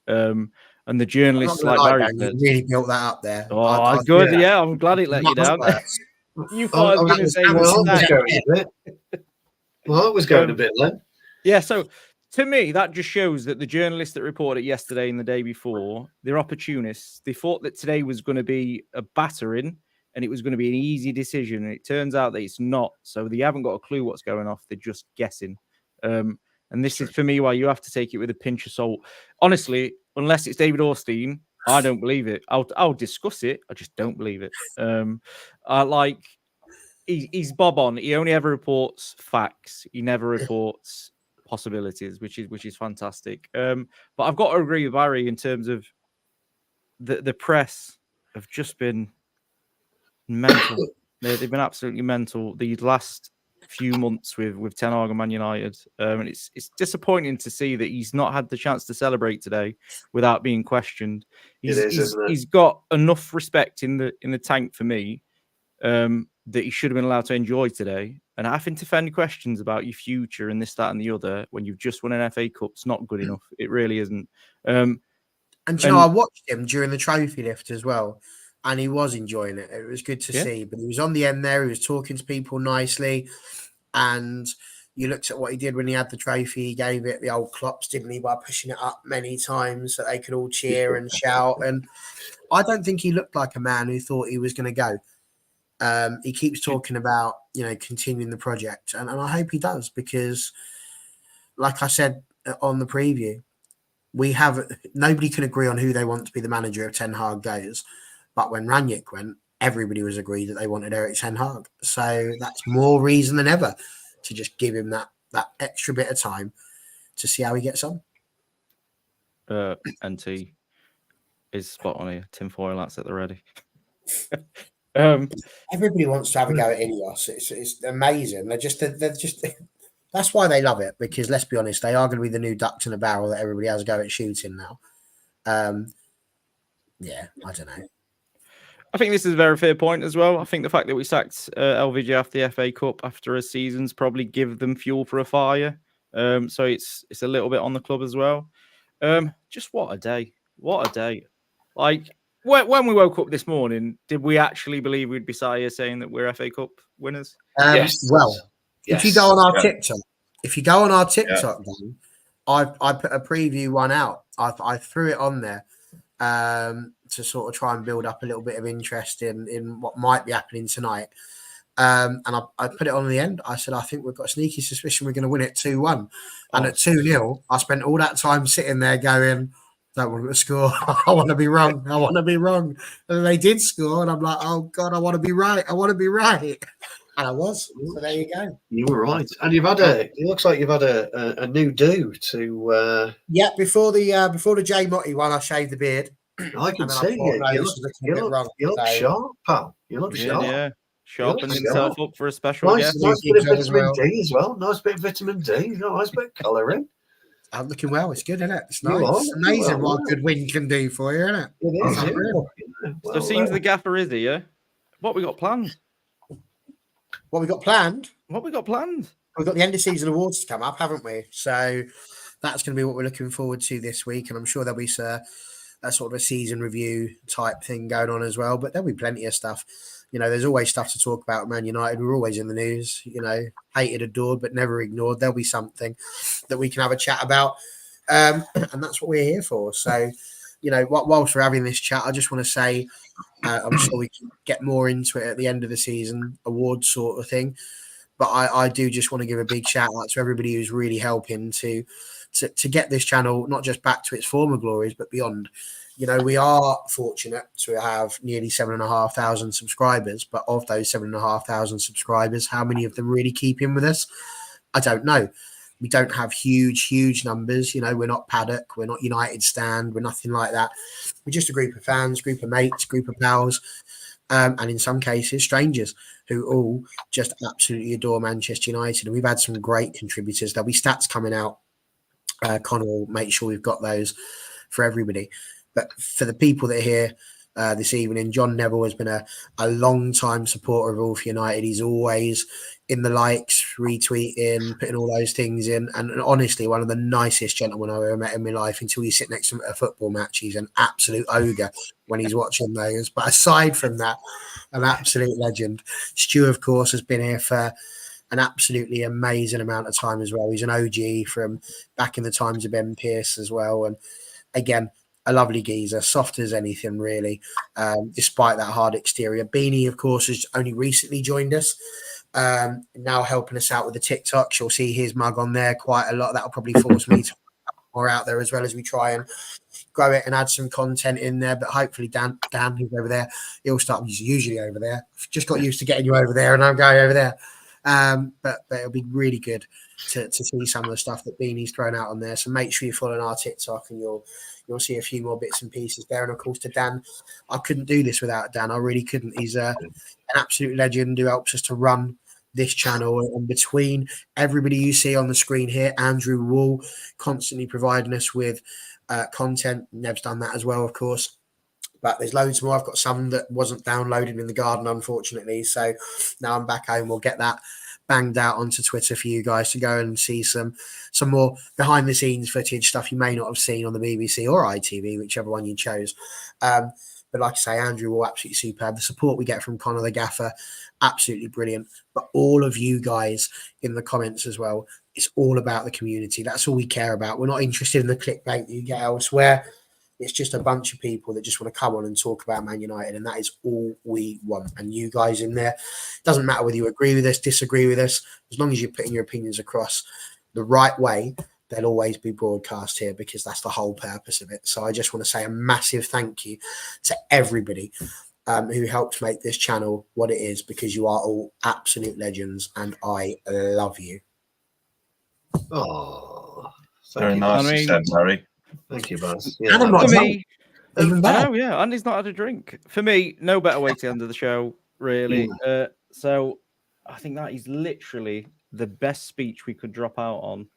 S1: And the journalists like Barry said,
S5: you really built that up there.
S1: Oh, good. Yeah, I'm glad it let you down. You thought I was going to say
S2: I was going a bit then.
S1: Yeah, so to me, that just shows that the journalists that reported it yesterday and the day before, they're opportunists. They thought that today was going to be a battering and it was going to be an easy decision. And it turns out that it's not. So they haven't got a clue what's going on. They're just guessing. And this is, for me, why you have to take it with a pinch of salt. Honestly, unless it's David Ornstein, I don't believe it. I'll discuss it. I just don't believe it. He's bob on. He only ever reports facts. He never reports possibilities, which is fantastic. But I've got to agree with Barry in terms of the press have just been mental. They've been absolutely mental these last few months with Ten Hag and Man United, and it's disappointing to see that he's not had the chance to celebrate today without being questioned. He's got enough respect in the tank for me that he should have been allowed to enjoy today. And having to fend questions about your future and this, that, and the other when you've just won an FA Cup, it's not good enough. It really isn't. And
S5: I watched him during the trophy lift as well, and he was enjoying it. It was good to see. But he was on the end there. He was talking to people nicely. And you looked at what he did when he had the trophy. He gave it the old Klops, didn't he, by pushing it up many times so they could all cheer and shout. And I don't think he looked like a man who thought he was going to go. He keeps talking about, continuing the project. And I hope he does, because like I said on the preview, nobody can agree on who they want to be the manager if Ten Hag goes. But when Rangnick went, everybody was agreed that they wanted Erik Ten Hag. So that's more reason than ever to just give him that extra bit of time to see how he gets on.
S1: NT is spot on here. Tinfoil hats at the ready.
S5: Everybody wants to have a go at Ineos. It's amazing. They're just that's why they love it, because let's be honest, they are going to be the new ducks in a barrel that everybody has a go at shooting now. Yeah, I don't know.
S1: I think this is a very fair point as well. I think the fact that we sacked LVG after the FA Cup after a season's probably give them fuel for a fire. So it's a little bit on the club as well. Just what a day. What a day. Like, when we woke up this morning, did we actually believe we'd be sat here saying that we're FA Cup winners?
S2: Yes.
S5: Well, if you go on our
S3: Yeah.
S5: TikTok, then I put a preview one out. I threw it on there to sort of try and build up a little bit of interest in what might be happening tonight. And I put it on the end. I said, I think we've got a sneaky suspicion we're going to win it 2-1. And at 2-0, I spent all that time sitting there going, don't want to score. I want to be wrong. I want to be wrong. And they did score. And I'm like, oh, God, I want to be right. I want to be right. And I was. So there you go.
S2: You were right. And you've had it looks like you've had a new do to.
S5: Yeah, before the J Motti one, I shaved the beard.
S2: I can
S5: And then I
S2: see
S5: thought,
S2: it.
S5: no,
S2: You
S5: this
S2: look,
S5: is looking a
S2: you
S5: bit
S2: look,
S5: wrong.
S2: you look
S5: So-
S2: sharp, pal. You look
S1: Yeah,
S2: sharp.
S1: yeah. Sharpened
S2: Yes,
S1: himself
S2: yeah.
S1: up for a special
S2: Nice,
S1: guest.
S2: nice bit of
S5: As
S2: vitamin
S5: well.
S2: D as well. Nice bit of vitamin D. Nice bit of colouring.
S5: I'm looking well. It's good, isn't it? It's
S2: You
S5: nice.
S2: are
S5: It's
S2: looking
S5: amazing
S2: well,
S5: what a good wind can do for you, isn't it?
S2: It is.
S5: It's
S2: Yeah.
S5: unreal.
S2: Yeah.
S1: So
S2: Well,
S1: seems the gaffer is here. What we got planned?
S5: What we got planned?
S1: What we got planned?
S5: We've got the end of season awards to come up, haven't we? So that's going to be what we're looking forward to this week, and I'm sure there'll be a sort of a season review type thing going on as well. But there'll be plenty of stuff. You know, there's always stuff to talk about. Man United, we're always in the news. You know, hated, adored, but never ignored. There'll be something that we can have a chat about, and that's what we're here for. So, you know, whilst we're having this chat, I just want to say, I'm sure we can get more into it at the end of the season, awards sort of thing. But I do just want to give a big shout out to everybody who's really helping to get this channel not just back to its former glories, but beyond. You know, we are fortunate to have nearly 7,500 subscribers, but of those 7,500 subscribers, how many of them really keep in with us? I don't know. We don't have huge numbers. You know, we're not Paddock, we're not United Stand, we're nothing like that. We're just a group of fans, group of mates, group of pals, and in some cases, strangers who all just absolutely adore Manchester United. And we've had some great contributors. There'll be stats coming out. Connor will make sure we've got those for everybody. But for the people that are here this evening, John Neville has been a long-time supporter of All for United. He's always in the likes, retweeting, putting all those things in. And honestly, one of the nicest gentlemen I've ever met in my life until you sit next to him at a football match. He's an absolute ogre when he's watching those. But aside from that, an absolute legend. Stu, of course, has been here for an absolutely amazing amount of time as well. He's an OG from back in the times of Ben Pearce as well. And again, a lovely geezer, soft as anything, really, despite that hard exterior. Beanie, of course, has only recently joined us, now helping us out with the TikToks. You'll see his mug on there quite a lot. That'll probably force me to put more out there as well as we try and grow it and add some content in there. But hopefully Dan, who's over there, he'll start. He's usually over there. Just got used to getting you over there, and I'm going over there. But it'll be really good to see some of the stuff that Beanie's thrown out on there. So make sure you follow our TikTok, and you'll see a few more bits and pieces there. And of course, to Dan, I couldn't do this without Dan. I really couldn't. He's an absolute legend who helps us to run this channel. And between everybody you see on the screen here, Andrew Wall constantly providing us with content. Nev's done that as well, of course. But there's loads more. I've got some that wasn't downloaded in the garden, unfortunately. So now I'm back home. We'll get that banged out onto Twitter for you guys to go and see some more behind the scenes footage, stuff you may not have seen on the BBC or ITV, whichever one you chose. But like I say, Andrew will absolutely superb. The support we get from Connor the Gaffer, absolutely brilliant. But all of you guys in the comments as well, it's all about the community. That's all we care about. We're not interested in the clickbait that you get elsewhere. It's just a bunch of people that just want to come on and talk about Man United, and that is all we want. And you guys in there, doesn't matter whether you agree with us, disagree with us, as long as you're putting your opinions across the right way, they'll always be broadcast here because that's the whole purpose of it. So I just want to say a massive thank you to everybody who helps make this channel what it is, because you are all absolute legends, and I love you.
S2: Oh,
S3: Very nicely said, Harry.
S2: Thank you, Baz.
S5: And I'm not
S1: For
S5: drunk.
S1: me,
S5: Even
S1: I
S5: better.
S1: know, yeah, Andy's not had a drink. For me, no better way to end the show, really. So I think that is literally the best speech we could drop out on,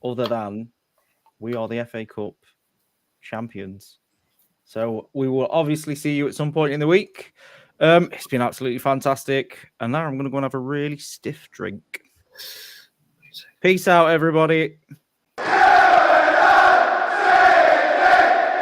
S1: other than we are the FA Cup champions. So we will obviously see you at some point in the week. It's been absolutely fantastic. And now I'm going to go and have a really stiff drink. Peace out, everybody.